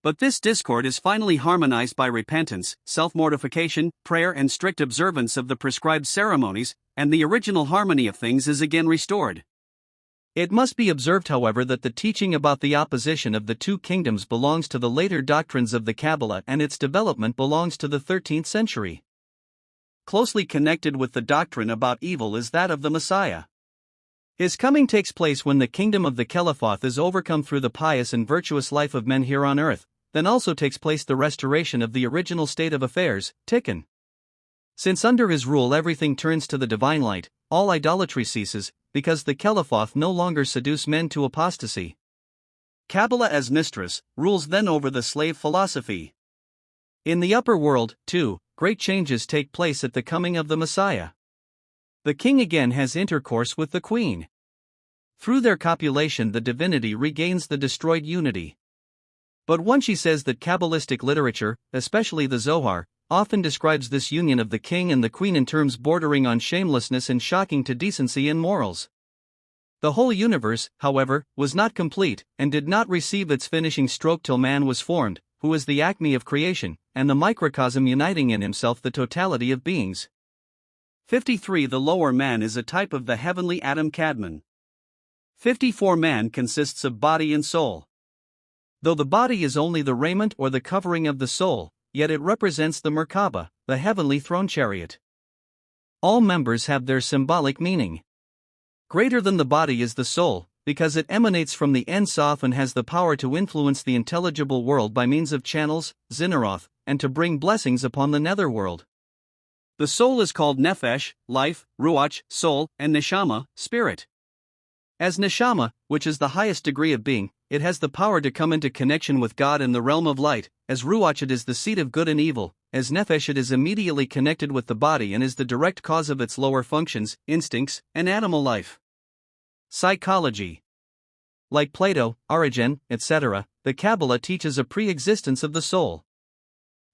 But this discord is finally harmonized by repentance, self-mortification, prayer, and strict observance of the prescribed ceremonies, and the original harmony of things is again restored. It must be observed, however, that the teaching about the opposition of the two kingdoms belongs to the later doctrines of the Kabbalah, and its development belongs to the 13th century. Closely connected with the doctrine about evil is that of the Messiah. His coming takes place when the kingdom of the Keliphoth is overcome through the pious and virtuous life of men here on earth. Then also takes place the restoration of the original state of affairs, Tikkun. Since under his rule everything turns to the divine light, all idolatry ceases, because the Keliphoth no longer seduce men to apostasy. Kabbalah as mistress rules then over the slave philosophy. In the upper world, too, great changes take place at the coming of the Messiah. The king again has intercourse with the queen. Through their copulation the divinity regains the destroyed unity. But one she says that Kabbalistic literature, especially the Zohar, often describes this union of the king and the queen in terms bordering on shamelessness and shocking to decency and morals. The whole universe, however, was not complete, and did not receive its finishing stroke till man was formed, who is the acme of creation, and the microcosm uniting in himself the totality of beings. 53. The lower man is a type of the heavenly Adam Kadmon. 54. Man consists of body and soul. Though the body is only the raiment or the covering of the soul, yet it represents the Merkabah, the heavenly throne chariot. All members have their symbolic meaning. Greater than the body is the soul, because it emanates from the Ein Sof and has the power to influence the intelligible world by means of channels, Zinneroth, and to bring blessings upon the netherworld. The soul is called Nefesh, life, Ruach, soul, and Neshama, spirit. As Neshama, which is the highest degree of being, it has the power to come into connection with God in the realm of light. As Ruach, it is the seat of good and evil. As Nefesh, it is immediately connected with the body and is the direct cause of its lower functions, instincts, and animal life. Psychology. Like Plato, Origen, etc., the Kabbalah teaches a pre-existence of the soul.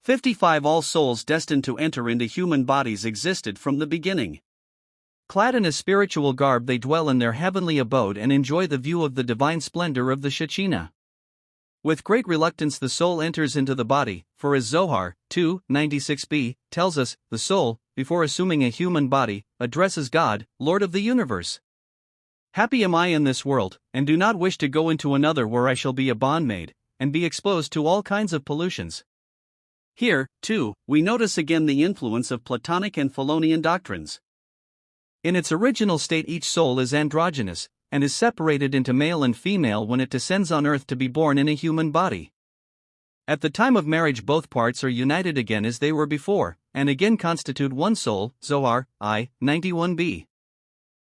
55. All souls destined to enter into human bodies existed from the beginning. Clad in a spiritual garb, they dwell in their heavenly abode and enjoy the view of the divine splendor of the Shekinah. With great reluctance the soul enters into the body, for as Zohar 2:96b tells us, the soul, before assuming a human body, addresses God, Lord of the universe. Happy am I in this world, and do not wish to go into another where I shall be a bondmaid, and be exposed to all kinds of pollutions. Here, too, we notice again the influence of Platonic and Philonian doctrines. In its original state each soul is androgynous, and is separated into male and female when it descends on earth to be born in a human body. At the time of marriage both parts are united again as they were before, and again constitute one soul, Zohar, I:91b.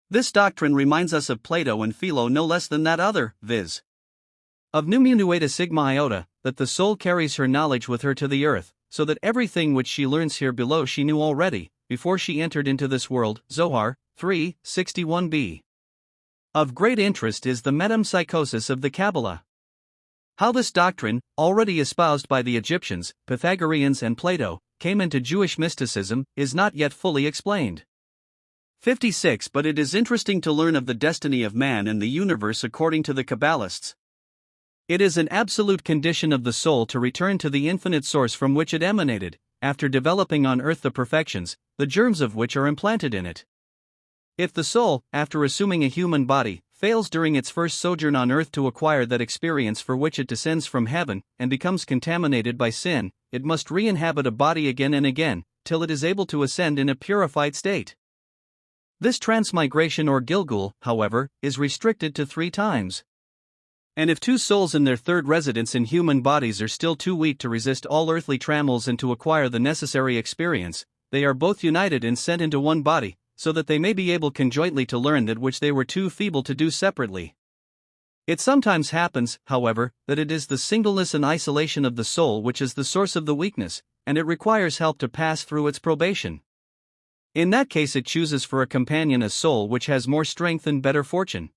This doctrine reminds us of Plato and Philo no less than that other, viz. of Nu Mu Eta Sigma Iota, that the soul carries her knowledge with her to the earth, so that everything which she learns here below she knew already, before she entered into this world, Zohar 3:61b. Of great interest is the metempsychosis of the Kabbalah. How this doctrine, already espoused by the Egyptians, Pythagoreans and Plato, came into Jewish mysticism, is not yet fully explained. 56. But it is interesting to learn of the destiny of man and the universe according to the Kabbalists. It is an absolute condition of the soul to return to the infinite source from which it emanated, after developing on earth the perfections, the germs of which are implanted in it. If the soul, after assuming a human body, fails during its first sojourn on earth to acquire that experience for which it descends from heaven, and becomes contaminated by sin, it must re-inhabit a body again and again, till it is able to ascend in a purified state. This transmigration or Gilgul, however, is restricted to 3 times. And if 2 souls in their third residence in human bodies are still too weak to resist all earthly trammels and to acquire the necessary experience, they are both united and sent into one body, so that they may be able conjointly to learn that which they were too feeble to do separately. It sometimes happens, however, that it is the singleness and isolation of the soul which is the source of the weakness, and it requires help to pass through its probation. In that case, it chooses for a companion a soul which has more strength and better fortune.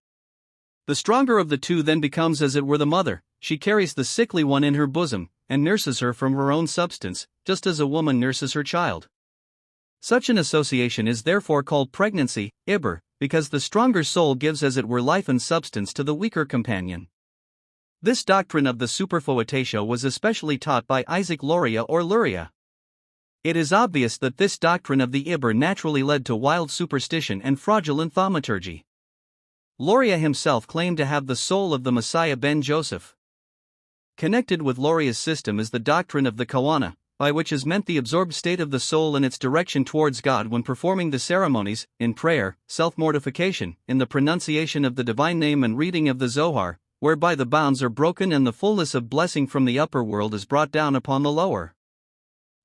The stronger of the two then becomes as it were the mother. She carries the sickly one in her bosom, and nurses her from her own substance, just as a woman nurses her child. Such an association is therefore called pregnancy, Iber, because the stronger soul gives as it were life and substance to the weaker companion. This doctrine of the superfoetatio was especially taught by Isaac Luria or Luria. It is obvious that this doctrine of the Iber naturally led to wild superstition and fraudulent thaumaturgy. Luria himself claimed to have the soul of the Messiah ben Joseph. Connected with Luria's system is the doctrine of the Kawana, by which is meant the absorbed state of the soul and its direction towards God when performing the ceremonies, in prayer, self-mortification, in the pronunciation of the divine name and reading of the Zohar, whereby the bounds are broken and the fullness of blessing from the upper world is brought down upon the lower.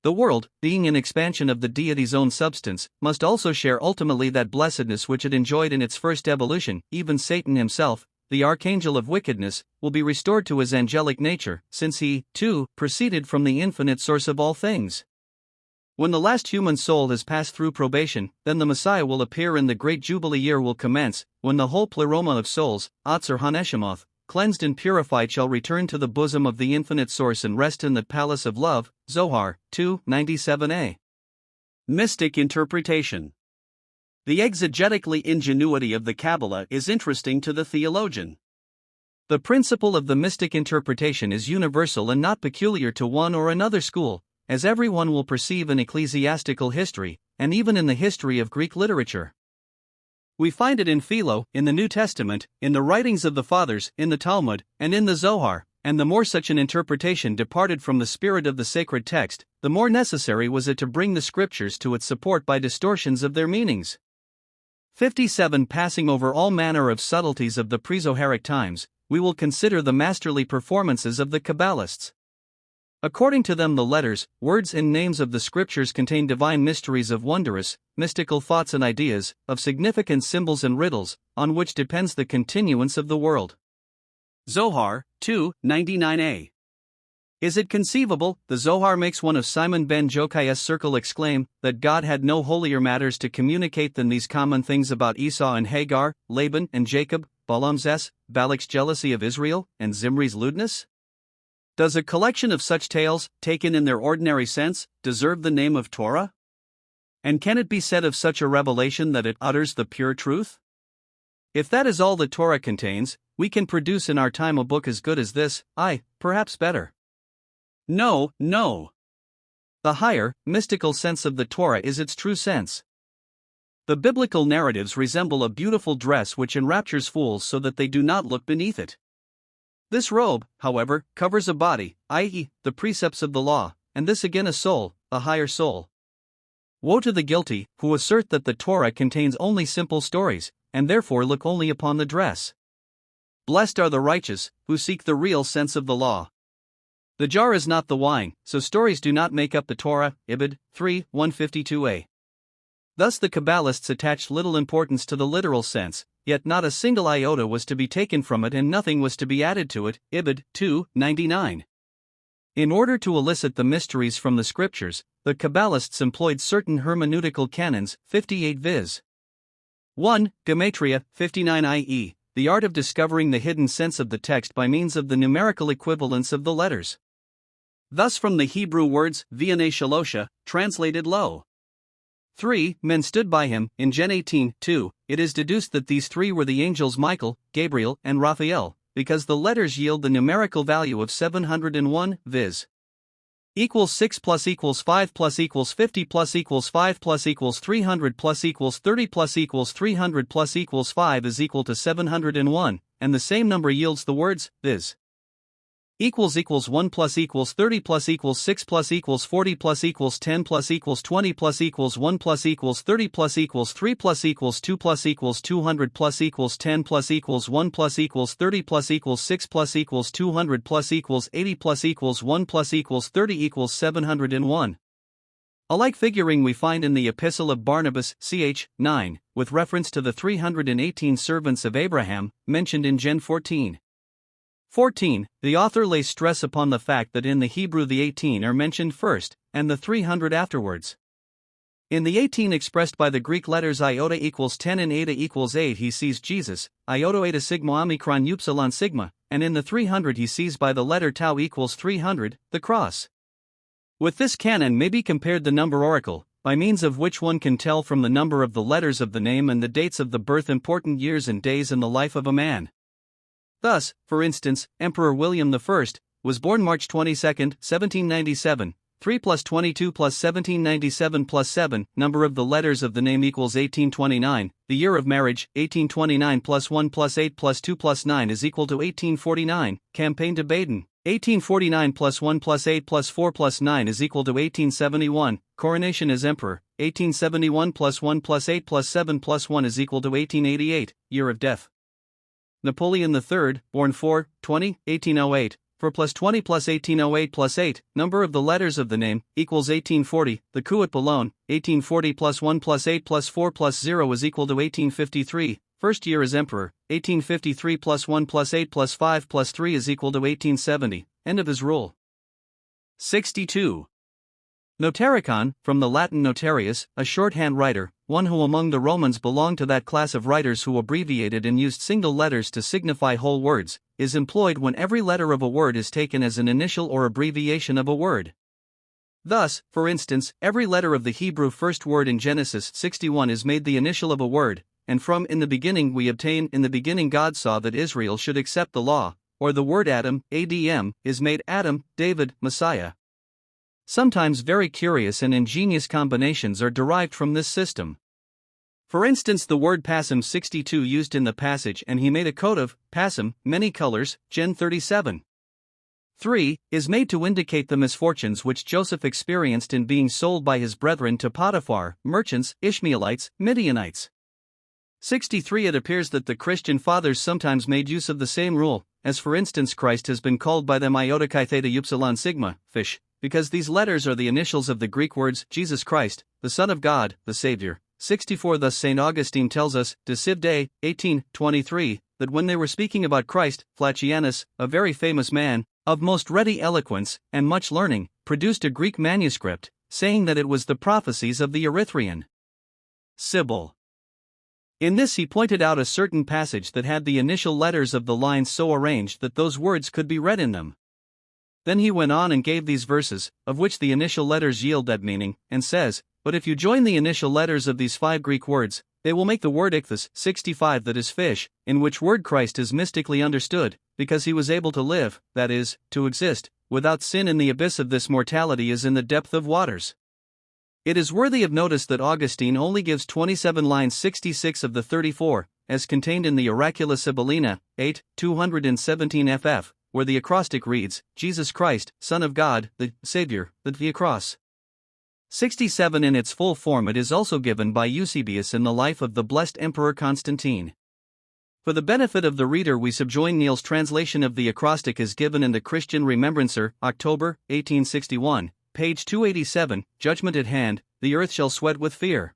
The world, being an expansion of the deity's own substance, must also share ultimately that blessedness which it enjoyed in its first evolution. Even Satan himself, the archangel of wickedness, will be restored to his angelic nature, since he, too, proceeded from the infinite source of all things. When the last human soul has passed through probation, then the Messiah will appear and the great Jubilee year will commence, when the whole pleroma of souls, Atzar Haneshemoth, cleansed and purified shall return to the bosom of the infinite source and rest in the palace of love. Zohar 2:97a. Mystic interpretation. The exegetically ingenuity of the Kabbalah is interesting to the theologian. The principle of the mystic interpretation is universal and not peculiar to one or another school, as everyone will perceive in ecclesiastical history, and even in the history of Greek literature. We find it in Philo, in the New Testament, in the writings of the Fathers, in the Talmud, and in the Zohar, and the more such an interpretation departed from the spirit of the sacred text, the more necessary was it to bring the scriptures to its support by distortions of their meanings. 57. Passing over all manner of subtleties of the pre-Zoharic times, we will consider the masterly performances of the Kabbalists. According to them, the letters, words and names of the scriptures contain divine mysteries of wondrous, mystical thoughts and ideas, of significant symbols and riddles, on which depends the continuance of the world. Zohar 2:99a. Is it conceivable, the Zohar makes one of Simon ben Jochai's circle exclaim, that God had no holier matters to communicate than these common things about Esau and Hagar, Laban and Jacob, Balaam's zest, Balak's jealousy of Israel, and Zimri's lewdness? Does a collection of such tales, taken in their ordinary sense, deserve the name of Torah? And can it be said of such a revelation that it utters the pure truth? If that is all the Torah contains, we can produce in our time a book as good as this, perhaps better. No, no. The higher, mystical sense of the Torah is its true sense. The biblical narratives resemble a beautiful dress which enraptures fools so that they do not look beneath it. This robe, however, covers a body, i.e., the precepts of the law, and this again a soul, a higher soul. Woe to the guilty, who assert that the Torah contains only simple stories, and therefore look only upon the dress. Blessed are the righteous, who seek the real sense of the law. The jar is not the wine, so stories do not make up the Torah. Ibid. 3:152a. Thus the Kabbalists attached little importance to the literal sense, yet not a single iota was to be taken from it and nothing was to be added to it. Ibid. 2:99. In order to elicit the mysteries from the scriptures, the Kabbalists employed certain hermeneutical canons, 58 viz. 1. Gematria, 59 i.e., the art of discovering the hidden sense of the text by means of the numerical equivalence of the letters. Thus from the Hebrew words, Vianei Shalosha, translated lo. 3. Men stood by him, in Gen 18:2, it is deduced that these three were the angels Michael, Gabriel, and Raphael, because the letters yield the numerical value of 701, viz. Equals 6 plus equals 5 plus equals 50 plus equals 5 plus equals 300 plus equals 30 plus equals 300 plus equals 5 is equal to 701, and the same number yields the words, viz. Equals 1 plus equals 30 plus equals 6 plus equals 40 plus equals 10 plus equals 20 plus equals 1 plus equals 30 plus equals 3 plus equals 2 plus equals 200 plus equals 10 plus equals 1 plus equals 30 plus equals 6 plus equals 200 plus equals 80 plus equals 1 plus equals 30 equals 701. A like figuring we find in the Epistle of Barnabas, ch. 9, with reference to the 318 servants of Abraham, mentioned in Gen 14. 14. The author lays stress upon the fact that in the Hebrew the 18 are mentioned first, and the 300 afterwards. In the 18 expressed by the Greek letters iota equals 10 and eta equals 8 he sees Jesus, iota eta sigma omicron upsilon sigma, and in the 300 he sees by the letter tau equals 300, the cross. With this canon may be compared the number oracle, by means of which one can tell from the number of the letters of the name and the dates of the birth important years and days in the life of a man. Thus, for instance, Emperor William I was born March 22, 1797, 3 plus 22 plus 1797 plus 7, number of the letters of the name equals 1829, the year of marriage, 1829 plus 1 plus 8 plus 2 plus 9 is equal to 1849, campaign to Baden, 1849 plus 1 plus 8 plus 4 plus 9 is equal to 1871, coronation as emperor, 1871 plus 1 plus 8 plus 7 plus 1 is equal to 1888, year of death. Napoleon III, born 4/20, 1808, 4 plus 20 plus 1808 plus 8, number of the letters of the name, equals 1840, the coup at Boulogne, 1840 plus 1 plus 8 plus 4 plus 0 is equal to 1853, first year as emperor, 1853 plus 1 plus 8 plus 5 plus 3 is equal to 1870, end of his rule. 62. Notaricon, from the Latin notarius, a shorthand writer, one who among the Romans belonged to that class of writers who abbreviated and used single letters to signify whole words, is employed when every letter of a word is taken as an initial or abbreviation of a word. Thus, for instance, every letter of the Hebrew first word in Genesis 61 is made the initial of a word, and from "in the beginning" we obtain "in the beginning God saw that Israel should accept the law," or the word Adam, ADM, is made Adam, David, Messiah. Sometimes very curious and ingenious combinations are derived from this system. For instance, the word passim 62 used in the passage "and he made a coat of passim, many colors," Gen 37. 3, is made to indicate the misfortunes which Joseph experienced in being sold by his brethren to Potiphar, merchants, Ishmaelites, Midianites. 63. It appears that the Christian fathers sometimes made use of the same rule, as for instance Christ has been called by them iota chi theta upsilon sigma, fish, because these letters are the initials of the Greek words Jesus Christ, the Son of God, the Savior. 64. Thus St. Augustine tells us, De Civ. Dei, 18:23, that when they were speaking about Christ, Flacianus, a very famous man, of most ready eloquence, and much learning, produced a Greek manuscript, saying that it was the prophecies of the Erythraean Sibyl. In this he pointed out a certain passage that had the initial letters of the lines so arranged that those words could be read in them. Then he went on and gave these verses, of which the initial letters yield that meaning, and says, "But if you join the initial letters of these 5 Greek words, they will make the word ichthys 65 that is fish, in which word Christ is mystically understood, because he was able to live, that is, to exist, without sin in the abyss of this mortality as in the depth of waters." It is worthy of notice that Augustine only gives 27 lines 66 of the 34, as contained in the Oracula Sibyllina, 8, 217 ff, where the acrostic reads, Jesus Christ, Son of God, the Savior, the Cross. 67. In its full form it is also given by Eusebius in the life of the blessed Emperor Constantine. For the benefit of the reader we subjoin Neil's translation of the acrostic as given in the Christian Remembrancer, October, 1861, page 287, Judgment at hand, the earth shall sweat with fear.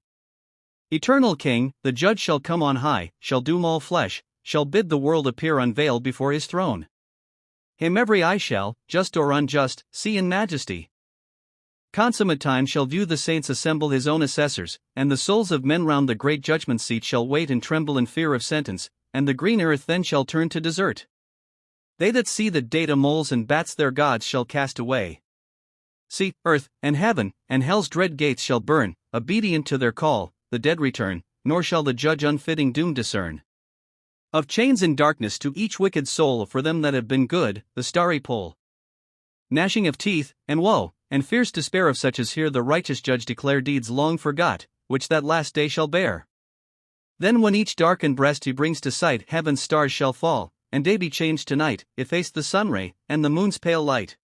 Eternal King, the Judge shall come on high, shall doom all flesh, shall bid the world appear unveiled before his throne. Him every eye shall, just or unjust, see in majesty. Consummate time shall view the saints assemble his own assessors, and the souls of men round the great judgment seat shall wait and tremble in fear of sentence, and the green earth then shall turn to desert. They that see the data moles and bats their gods shall cast away. Sea, earth, and heaven, and hell's dread gates shall burn, obedient to their call, the dead return, nor shall the judge unfitting doom discern. Of chains and darkness to each wicked soul for them that have been good, the starry pole. Gnashing of teeth, and woe, and fierce despair of such as hear the righteous judge declare deeds long forgot, which that last day shall bear. Then when each darkened breast he brings to sight, heaven's stars shall fall, and day be changed to night, efface the sunray, and the moon's pale light.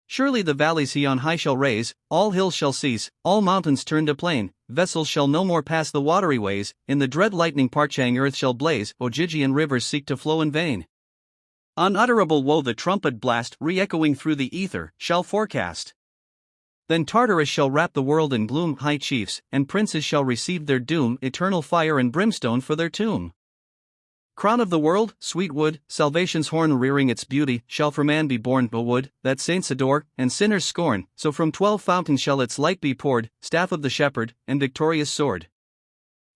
Surely the valleys he on high shall raise, all hills shall cease, all mountains turn to plain, vessels shall no more pass the watery ways, in the dread lightning parchang earth shall blaze, Ogygian rivers seek to flow in vain. Unutterable woe the trumpet blast, re-echoing through the ether, shall forecast. Then Tartarus shall wrap the world in gloom, high chiefs and princes shall receive their doom, eternal fire and brimstone for their tomb. Crown of the world, sweet wood, salvation's horn rearing its beauty, shall for man be born, a wood, that saints adore, and sinners scorn, so from 12 fountains shall its light be poured, staff of the shepherd, and victorious sword.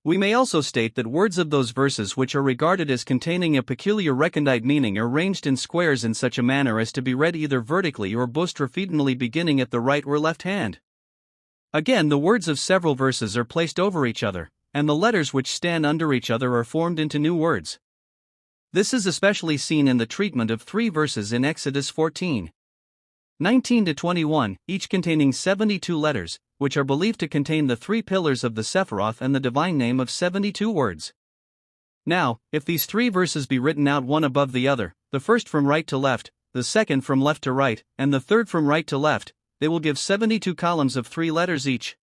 We may also state that words of those verses which are regarded as containing a peculiar recondite meaning are ranged in squares in such a manner as to be read either vertically or bostrafidinally beginning at the right or left hand. Again, the words of several verses are placed over each other, and the letters which stand under each other are formed into new words. This is especially seen in the treatment of 3 verses in Exodus 14:19-21, each containing 72 letters, which are believed to contain the 3 pillars of the Sephiroth and the divine name of 72 words. Now, if these 3 verses be written out one above the other, the first from right to left, the second from left to right, and the third from right to left, they will give 72 columns of 3 letters each.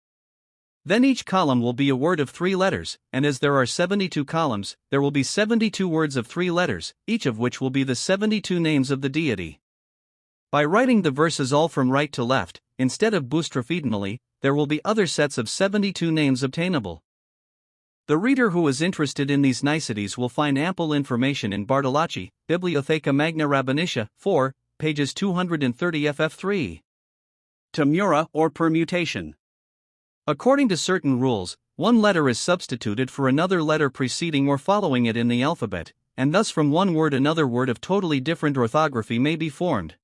Then each column will be a word of 3 letters, and as there are 72 columns, there will be 72 words of 3 letters, each of which will be the 72 names of the deity. By writing the verses all from right to left, instead of bostrafidinally, there will be other sets of 72 names obtainable. The reader who is interested in these niceties will find ample information in Bartolacci, Bibliotheca Magna Rabbinica, 4, pages 230 ff3. Tamura or permutation. According to certain rules, one letter is substituted for another letter preceding or following it in the alphabet, and thus from one word another word of totally different orthography may be formed.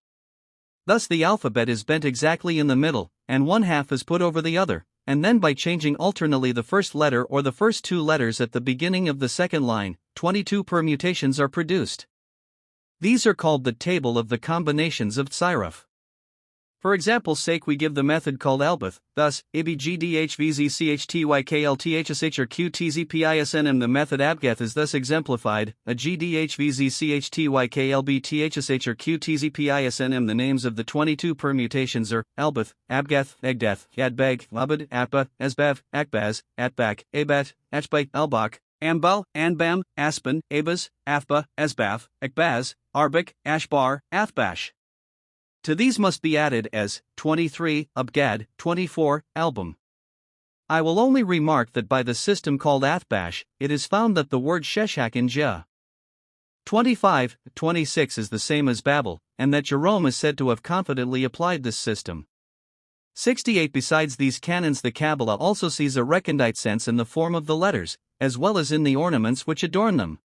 Thus the alphabet is bent exactly in the middle, and one half is put over the other, and then by changing alternately the first letter or the first 2 letters at the beginning of the second line, 22 permutations are produced. These are called the table of the combinations of Tsiraf. For example's sake we give the method called Albeth, thus, ABGDHVZCHTYKLTHSHRQTZPISNM. The method Abgath is thus exemplified, a GDHVZCHTYKLBTHSHRQTZPISNM. The names of the 22 permutations are, Albeth, Abgath, Egdeth, Yadbeg, Labad, Atba, Esbav, Akbaz, Atbak, Abat, Achbite, Albach, Ambal, Anbam, Aspen, Abaz, Afba, Esbaf, Akbaz, Arbik, Ashbar, Athbash. To these must be added as 23, Abgad, 24, Album. I will only remark that by the system called Athbash, it is found that the word Sheshak in Jah 25:26 is the same as Babel, and that Jerome is said to have confidently applied this system. 68. Besides these canons, the Kabbalah also sees a recondite sense in the form of the letters, as well as in the ornaments which adorn them.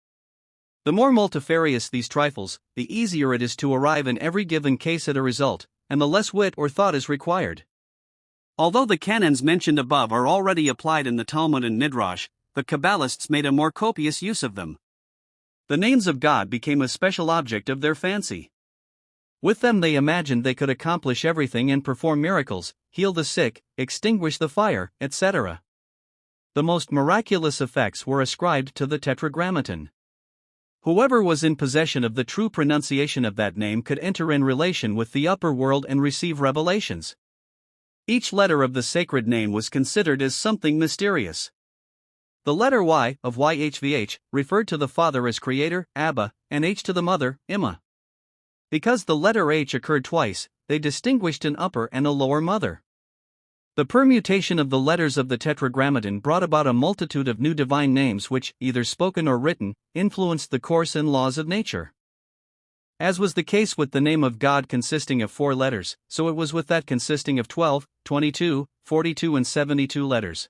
The more multifarious these trifles, the easier it is to arrive in every given case at a result, and the less wit or thought is required. Although the canons mentioned above are already applied in the Talmud and Midrash, the Kabbalists made a more copious use of them. The names of God became a special object of their fancy. With them they imagined they could accomplish everything and perform miracles, heal the sick, extinguish the fire, etc. The most miraculous effects were ascribed to the Tetragrammaton. Whoever was in possession of the true pronunciation of that name could enter in relation with the upper world and receive revelations. Each letter of the sacred name was considered as something mysterious. The letter Y of YHVH referred to the Father as Creator, Abba, and H to the Mother, Imma. Because the letter H occurred twice, they distinguished an upper and a lower mother. The permutation of the letters of the Tetragrammaton brought about a multitude of new divine names which, either spoken or written, influenced the course and laws of nature. As was the case with the name of God consisting of 4 letters, so it was with that consisting of 12, 22, 42 and 72 letters.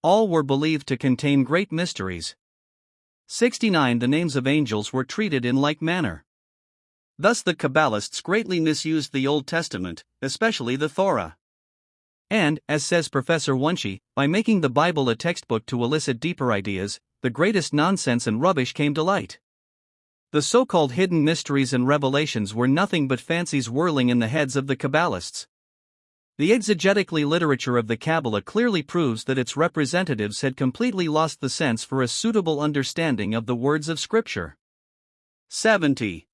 All were believed to contain great mysteries. 69. The names of angels were treated in like manner. Thus the Kabbalists greatly misused the Old Testament, especially the Torah. And, as says Professor Wunschy, by making the Bible a textbook to elicit deeper ideas, the greatest nonsense and rubbish came to light. The so-called hidden mysteries and revelations were nothing but fancies whirling in the heads of the Kabbalists. The exegetically literature of the Kabbalah clearly proves that its representatives had completely lost the sense for a suitable understanding of the words of Scripture. 70.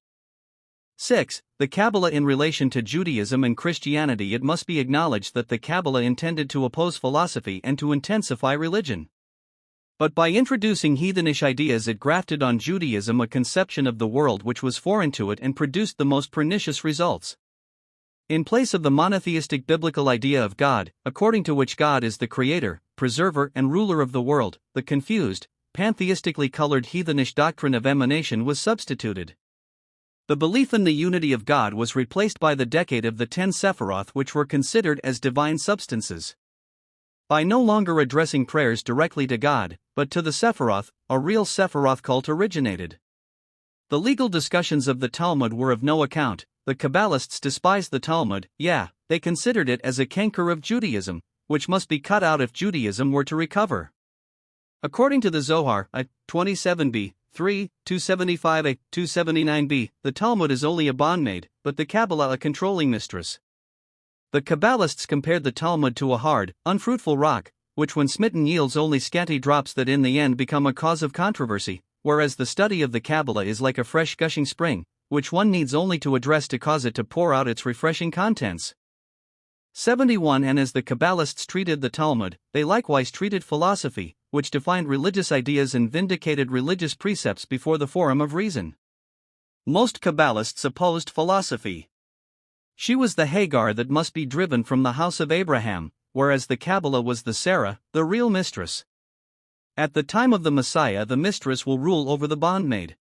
6. The Kabbalah in relation to Judaism and Christianity. It must be acknowledged that the Kabbalah intended to oppose philosophy and to intensify religion. But by introducing heathenish ideas it grafted on Judaism a conception of the world which was foreign to it and produced the most pernicious results. In place of the monotheistic biblical idea of God, according to which God is the creator, preserver and ruler of the world, the confused, pantheistically colored heathenish doctrine of emanation was substituted. The belief in the unity of God was replaced by the decade of the 10 Sephiroth, which were considered as divine substances. By no longer addressing prayers directly to God, but to the Sephiroth, a real Sephiroth cult originated. The legal discussions of the Talmud were of no account. The Kabbalists despised the Talmud, they considered it as a canker of Judaism, which must be cut out if Judaism were to recover. According to the Zohar, 27b, 3, 275a, 279b, the Talmud is only a bondmaid, but the Kabbalah a controlling mistress. The Kabbalists compared the Talmud to a hard, unfruitful rock, which when smitten yields only scanty drops that in the end become a cause of controversy, whereas the study of the Kabbalah is like a fresh gushing spring, which one needs only to address to cause it to pour out its refreshing contents. 71. And as the Kabbalists treated the Talmud, they likewise treated philosophy, which defined religious ideas and vindicated religious precepts before the forum of reason. Most Kabbalists opposed philosophy. She was the Hagar that must be driven from the house of Abraham, whereas the Kabbalah was the Sarah, the real mistress. At the time of the Messiah, the mistress will rule over the bondmaid.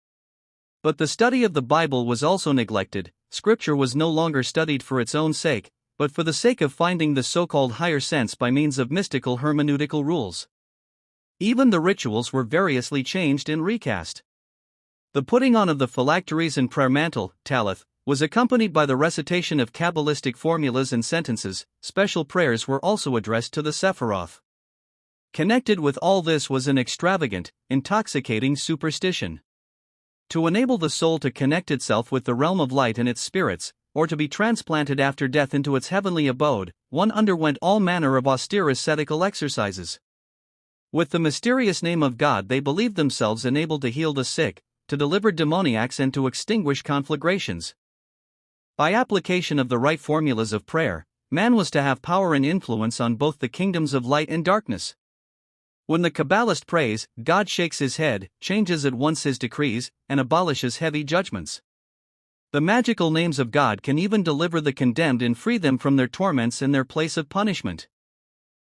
But the study of the Bible was also neglected. Scripture was no longer studied for its own sake, but for the sake of finding the so-called higher sense by means of mystical hermeneutical rules. Even the rituals were variously changed and recast. The putting on of the phylacteries and prayer mantle, talith, was accompanied by the recitation of Kabbalistic formulas and sentences. Special prayers were also addressed to the Sephiroth. Connected with all this was an extravagant, intoxicating superstition. To enable the soul to connect itself with the realm of light and its spirits, or to be transplanted after death into its heavenly abode, one underwent all manner of austere ascetical exercises. With the mysterious name of God, they believed themselves enabled to heal the sick, to deliver demoniacs, and to extinguish conflagrations. By application of the right formulas of prayer, man was to have power and influence on both the kingdoms of light and darkness. When the Kabbalist prays, God shakes his head, changes at once his decrees, and abolishes heavy judgments. The magical names of God can even deliver the condemned and free them from their torments and their place of punishment.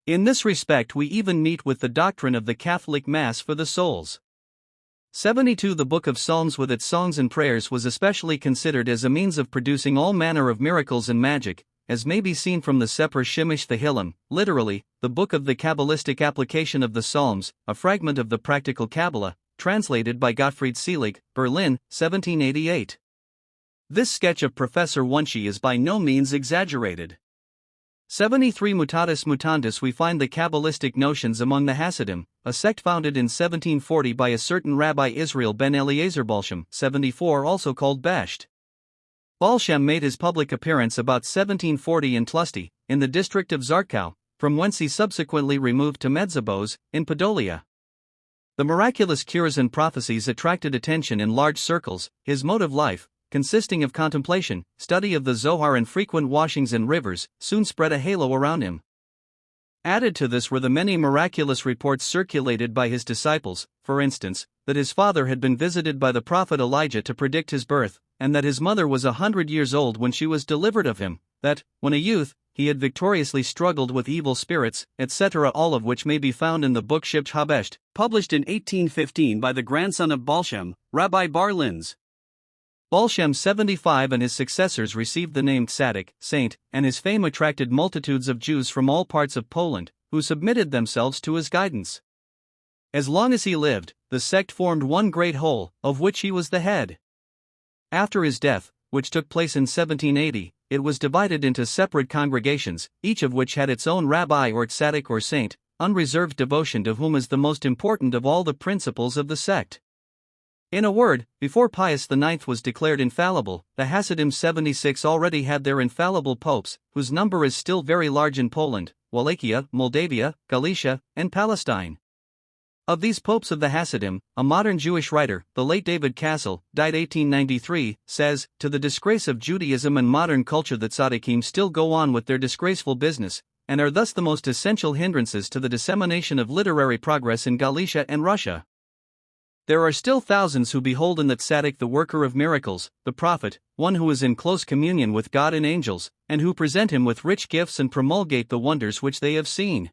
In this respect, we even meet with the doctrine of the Catholic Mass for the souls. 72. The Book of Psalms with its songs and prayers was especially considered as a means of producing all manner of miracles and magic, as may be seen from the Sefer Shemish Tehillim, literally, the book of the Kabbalistic application of the Psalms, a fragment of the Practical Kabbalah, translated by Gottfried Selig, Berlin, 1788. This sketch of Professor Wunschy is by no means exaggerated. 73. Mutatis mutandis, we find the Kabbalistic notions among the Hasidim, a sect founded in 1740 by a certain Rabbi Israel ben Eliezer Balshem, 74, also called Besht. Balshem made his public appearance about 1740 in Tlusty, in the district of Zarkau, from whence he subsequently removed to Medzabos, in Podolia. The miraculous cures and prophecies attracted attention in large circles. His mode of life, consisting of contemplation, study of the Zohar and frequent washings in rivers, soon spread a halo around him. Added to this were the many miraculous reports circulated by his disciples, for instance, that his father had been visited by the prophet Elijah to predict his birth, and that his mother was 100 years old when she was delivered of him, that, when a youth, he had victoriously struggled with evil spirits, etc., all of which may be found in the book Shibch HaBesht, published in 1815 by the grandson of Balshem, Rabbi Bar Linz. Balshem 75 and his successors received the name Tzaddik, saint, and his fame attracted multitudes of Jews from all parts of Poland, who submitted themselves to his guidance. As long as he lived, the sect formed one great whole, of which he was the head. After his death, which took place in 1780, it was divided into separate congregations, each of which had its own rabbi or tzaddik or saint, unreserved devotion to whom is the most important of all the principles of the sect. In a word, before Pius IX was declared infallible, the Hasidim 76 already had their infallible popes, whose number is still very large in Poland, Wallachia, Moldavia, Galicia, and Palestine. Of these popes of the Hasidim, a modern Jewish writer, the late David Cassel, died 1893, says, to the disgrace of Judaism and modern culture, the tzaddikim still go on with their disgraceful business, and are thus the most essential hindrances to the dissemination of literary progress in Galicia and Russia. There are still thousands who behold in the tzaddik the worker of miracles, the prophet, one who is in close communion with God and angels, and who present him with rich gifts and promulgate the wonders which they have seen.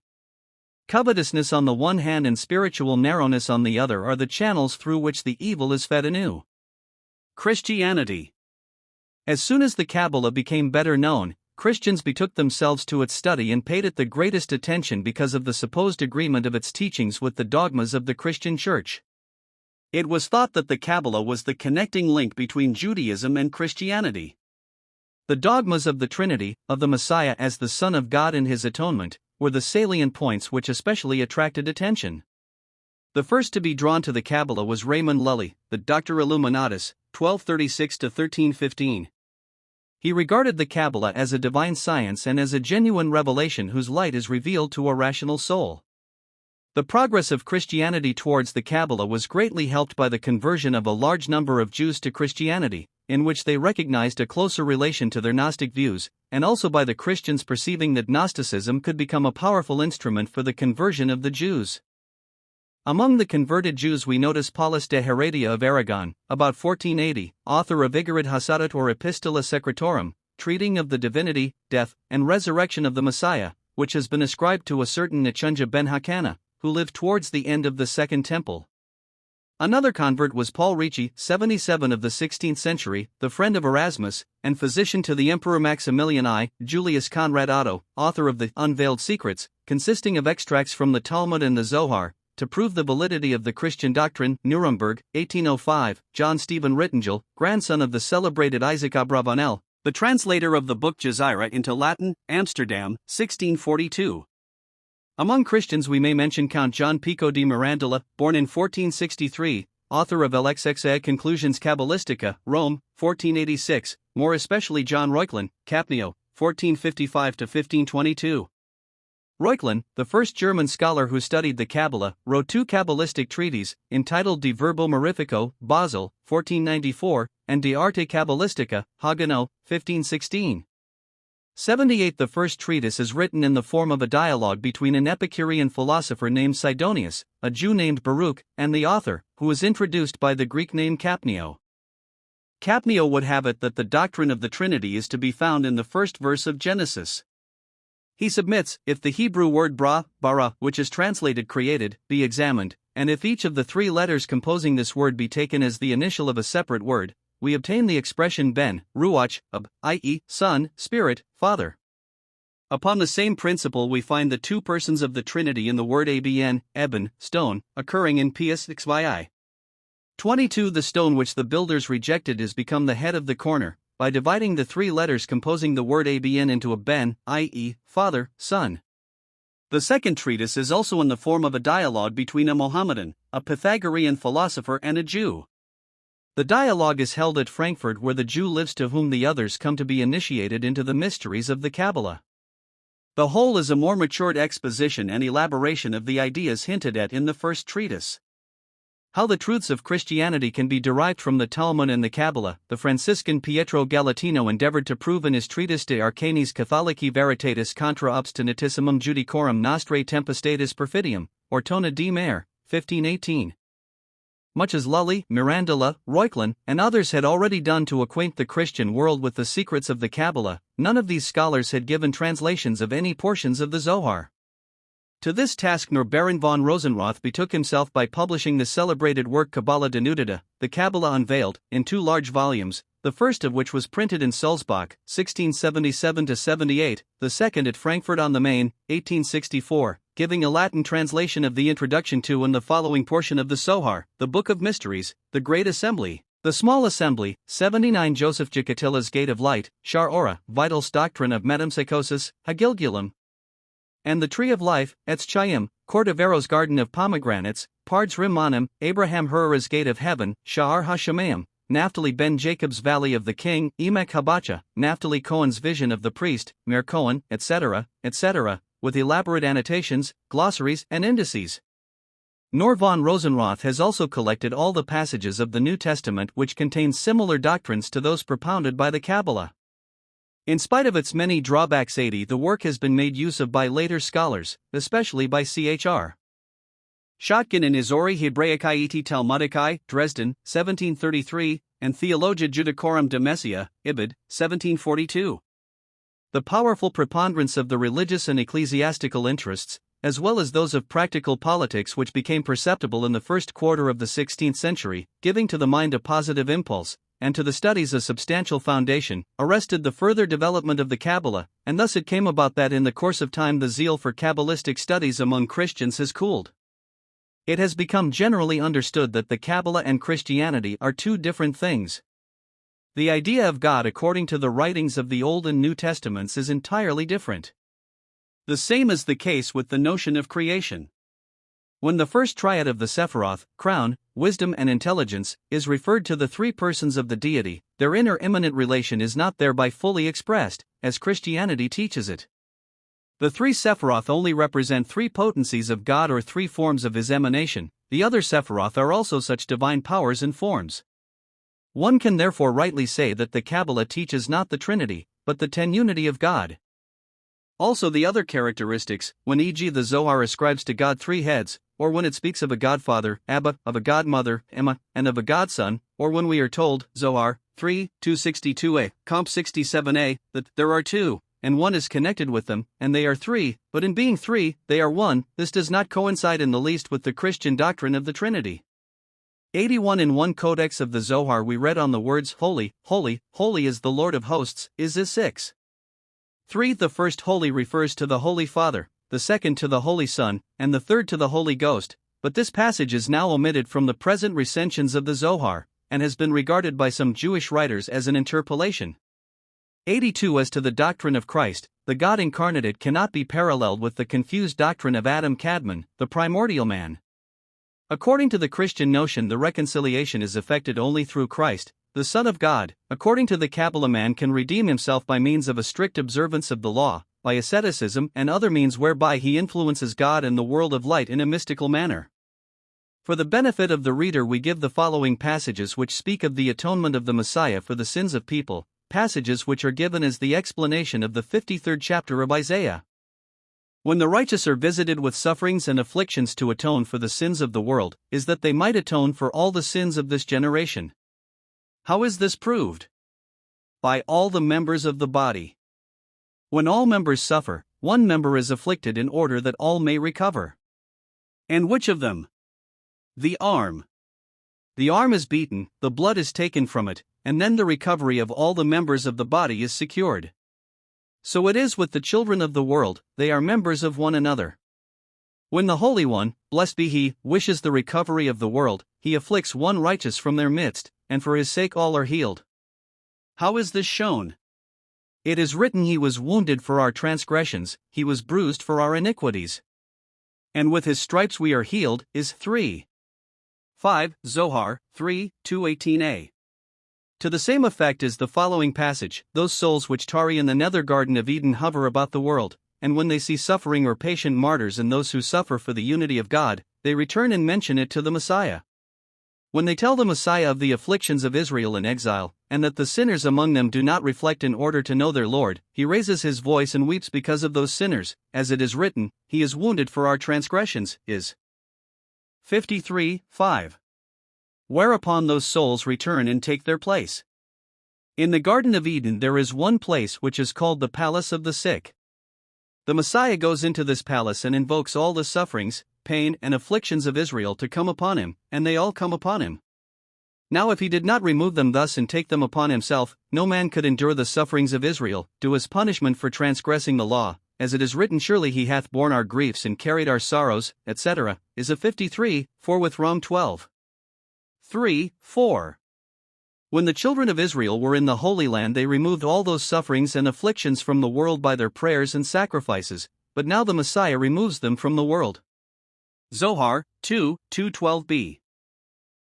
Covetousness on the one hand and spiritual narrowness on the other are the channels through which the evil is fed anew. Christianity. As soon as the Kabbalah became better known, Christians betook themselves to its study and paid it the greatest attention because of the supposed agreement of its teachings with the dogmas of the Christian Church. It was thought that the Kabbalah was the connecting link between Judaism and Christianity. The dogmas of the Trinity, of the Messiah as the Son of God and his atonement, were the salient points which especially attracted attention. The first to be drawn to the Kabbalah was Raymond Lully, the Doctor Illuminatus, 1236–1315. He regarded the Kabbalah as a divine science and as a genuine revelation whose light is revealed to a rational soul. The progress of Christianity towards the Kabbalah was greatly helped by the conversion of a large number of Jews to Christianity, in which they recognized a closer relation to their Gnostic views, and also by the Christians perceiving that Gnosticism could become a powerful instrument for the conversion of the Jews. Among the converted Jews we notice Paulus de Heredia of Aragon, about 1480, author of Iggerit Hasadat or Epistola Secretorum, treating of the divinity, death, and resurrection of the Messiah, which has been ascribed to a certain Nechunja ben Hakana, who lived towards the end of the Second Temple. Another convert was Paul Ricci, 77 of the 16th century, the friend of Erasmus, and physician to the Emperor Maximilian I, Julius Conrad Otto, author of the Unveiled Secrets, consisting of extracts from the Talmud and the Zohar, to prove the validity of the Christian doctrine, Nuremberg, 1805, John Stephen Rittengel, grandson of the celebrated Isaac Abravanel, the translator of the book Jezira into Latin, Amsterdam, 1642. Among Christians we may mention Count John Pico di Mirandola, born in 1463, author of LXXA Conclusions Kabbalistica, Rome, 1486, more especially John Reuchlin, Capnio, 1455–1522. Reuchlin, the first German scholar who studied the Kabbalah, wrote two Kabbalistic treatises, entitled De Verbo Mirifico, Basel, 1494, and De Arte Kabbalistica, Haguenau, 1516. 78. The first treatise is written in the form of a dialogue between an Epicurean philosopher named Sidonius, a Jew named Baruch, and the author, who was introduced by the Greek name Capnio. Capnio would have it that the doctrine of the Trinity is to be found in the first verse of Genesis. He submits, if the Hebrew word bara, which is translated created, be examined, and if each of the three letters composing this word be taken as the initial of a separate word, we obtain the expression ben, ruach, ab, i.e., Son, Spirit, Father. Upon the same principle we find the two persons of the Trinity in the word abn, eben, stone, occurring in Ps xyi. 22. The stone which the builders rejected is become the head of the corner, by dividing the three letters composing the word abn into a ben, i.e., Father, Son. The second treatise is also in the form of a dialogue between a Mohammedan, a Pythagorean philosopher and a Jew. The dialogue is held at Frankfurt, where the Jew lives to whom the others come to be initiated into the mysteries of the Kabbalah. The whole is a more matured exposition and elaboration of the ideas hinted at in the first treatise. How the truths of Christianity can be derived from the Talmud and the Kabbalah, the Franciscan Pietro Galatino endeavored to prove in his treatise De Arcanis Catholici Veritatis contra obstinatissimum judicorum nostrae tempestatis perfidium, or Tona di Mare, 1518. Much as Lully, Mirandola, Reuchlin, and others had already done to acquaint the Christian world with the secrets of the Kabbalah, none of these scholars had given translations of any portions of the Zohar. To this task nor Baron von Rosenroth betook himself by publishing the celebrated work Cabala Denudata, the Kabbalah Unveiled, in two large volumes, the first of which was printed in Sulzbach, 1677–78, the second at Frankfurt on the Main, 1864, giving a Latin translation of the introduction to and the following portion of the Zohar, the Book of Mysteries, the Great Assembly, the Small Assembly, 79 Joseph Jacatilla's Gate of Light, Shar Ora, Vital's Doctrine of Metempsychosis, Hagilgulum, and the Tree of Life, Etz Chaim, Cordevero's Garden of Pomegranates, Pards Rimmanim, Abraham Herrera's Gate of Heaven, Sha'ar HaShemayim, Naphtali ben Jacob's Valley of the King, Emek Habacha, Naphtali Cohen's Vision of the Priest, Meir Cohen, etc., with elaborate annotations, glossaries, and indices. Nor von Rosenroth has also collected all the passages of the New Testament which contain similar doctrines to those propounded by the Kabbalah. In spite of its many drawbacks, the work has been made use of by later scholars, especially by Chr. Schottgen in his Ori Hebraicae et Talmudicae, Dresden, 1733, and Theologia Judicorum de Messia, Ibid, 1742. The powerful preponderance of the religious and ecclesiastical interests, as well as those of practical politics which became perceptible in the first quarter of the 16th century, giving to the mind a positive impulse, and to the studies a substantial foundation, arrested the further development of the Kabbalah, and thus it came about that in the course of time the zeal for Kabbalistic studies among Christians has cooled. It has become generally understood that the Kabbalah and Christianity are two different things. The idea of God according to the writings of the Old and New Testaments is entirely different. The same is the case with the notion of creation. When the first triad of the Sephiroth, crown, wisdom and intelligence, is referred to the three persons of the deity, their inner immanent relation is not thereby fully expressed, as Christianity teaches it. The three Sephiroth only represent three potencies of God or three forms of his emanation. The other Sephiroth are also such divine powers and forms. One can therefore rightly say that the Kabbalah teaches not the Trinity, but the tenunity of God. Also the other characteristics, when e.g. the Zohar ascribes to God three heads, or when it speaks of a Godfather, Abba, of a Godmother, Emma, and of a Godson, or when we are told, Zohar 3:262a, Comp 67a, that there are two, and one is connected with them, and they are three, but in being three, they are one, this does not coincide in the least with the Christian doctrine of the Trinity. 81 in 1 Codex of the Zohar we read on the words Holy, Holy, Holy is the Lord of hosts, is 6. 3. The first Holy refers to the Holy Father, the second to the Holy Son, and the third to the Holy Ghost, but this passage is now omitted from the present recensions of the Zohar, and has been regarded by some Jewish writers as an interpolation. 82 As to the doctrine of Christ, the God incarnate, it cannot be paralleled with the confused doctrine of Adam Kadmon, the primordial man. According to the Christian notion, the reconciliation is effected only through Christ, the Son of God. According to the Kabbalah, man can redeem himself by means of a strict observance of the law, by asceticism and other means whereby he influences God and the world of light in a mystical manner. For the benefit of the reader, we give the following passages which speak of the atonement of the Messiah for the sins of people, passages which are given as the explanation of the 53rd chapter of Isaiah. When the righteous are visited with sufferings and afflictions to atone for the sins of the world, is that they might atone for all the sins of this generation. How is this proved? By all the members of the body. When all members suffer, one member is afflicted in order that all may recover. And which of them? The arm. The arm is beaten, the blood is taken from it, and then the recovery of all the members of the body is secured. So it is with the children of the world, they are members of one another. When the Holy One, blessed be He, wishes the recovery of the world, He afflicts one righteous from their midst, and for His sake all are healed. How is this shown? It is written, He was wounded for our transgressions, He was bruised for our iniquities. And with His stripes we are healed, is 3. 5. Zohar 3:218a. To the same effect is the following passage: those souls which tarry in the nether garden of Eden hover about the world, and when they see suffering or patient martyrs and those who suffer for the unity of God, they return and mention it to the Messiah. When they tell the Messiah of the afflictions of Israel in exile, and that the sinners among them do not reflect in order to know their Lord, he raises his voice and weeps because of those sinners, as it is written, He is wounded for our transgressions, is 53:5. Whereupon those souls return and take their place. In the Garden of Eden there is one place which is called the Palace of the Sick. The Messiah goes into this palace and invokes all the sufferings, pain, and afflictions of Israel to come upon him, and they all come upon him. Now if he did not remove them thus and take them upon himself, no man could endure the sufferings of Israel, due as punishment for transgressing the law, as it is written, surely he hath borne our griefs and carried our sorrows, etc., is a 53:4 with Rom 12. 3:4. When the children of Israel were in the Holy Land, they removed all those sufferings and afflictions from the world by their prayers and sacrifices, but now the Messiah removes them from the world. Zohar 2:212b.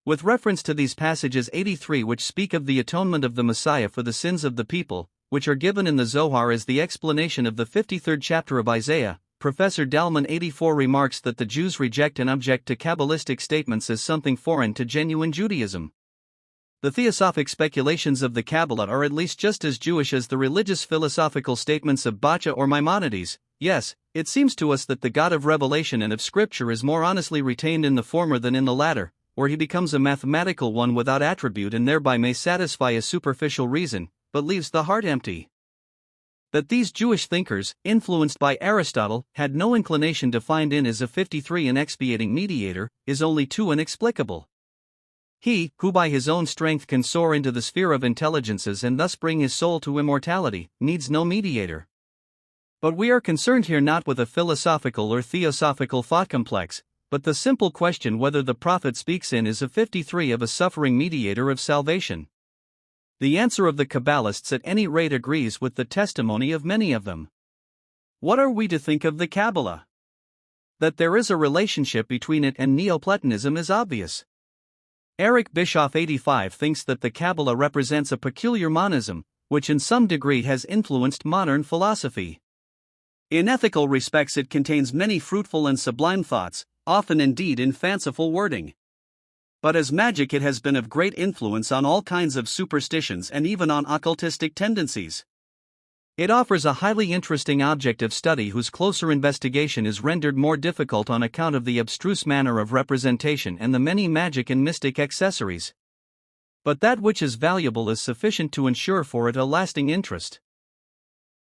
With reference to these passages 83 which speak of the atonement of the Messiah for the sins of the people, which are given in the Zohar as the explanation of the 53rd chapter of Isaiah, Professor Dalman 84 remarks that the Jews reject and object to Kabbalistic statements as something foreign to genuine Judaism. The theosophic speculations of the Kabbalah are at least just as Jewish as the religious philosophical statements of Bacha or Maimonides. Yes, it seems to us that the God of revelation and of Scripture is more honestly retained in the former than in the latter, or he becomes a mathematical one without attribute and thereby may satisfy a superficial reason, but leaves the heart empty. That these Jewish thinkers, influenced by Aristotle, had no inclination to find in as a 53 an expiating mediator, is only too inexplicable. He, who by his own strength can soar into the sphere of intelligences and thus bring his soul to immortality, needs no mediator. But we are concerned here not with a philosophical or theosophical thought complex, but the simple question whether the prophet speaks in is a 53 of a suffering mediator of salvation. The answer of the Kabbalists at any rate agrees with the testimony of many of them. What are we to think of the Kabbalah? That there is a relationship between it and Neoplatonism is obvious. Eric Bischoff 85 thinks that the Kabbalah represents a peculiar monism, which in some degree has influenced modern philosophy. In ethical respects it contains many fruitful and sublime thoughts, often indeed in fanciful wording. But as magic it has been of great influence on all kinds of superstitions and even on occultistic tendencies. It offers a highly interesting object of study whose closer investigation is rendered more difficult on account of the abstruse manner of representation and the many magic and mystic accessories. But that which is valuable is sufficient to ensure for it a lasting interest.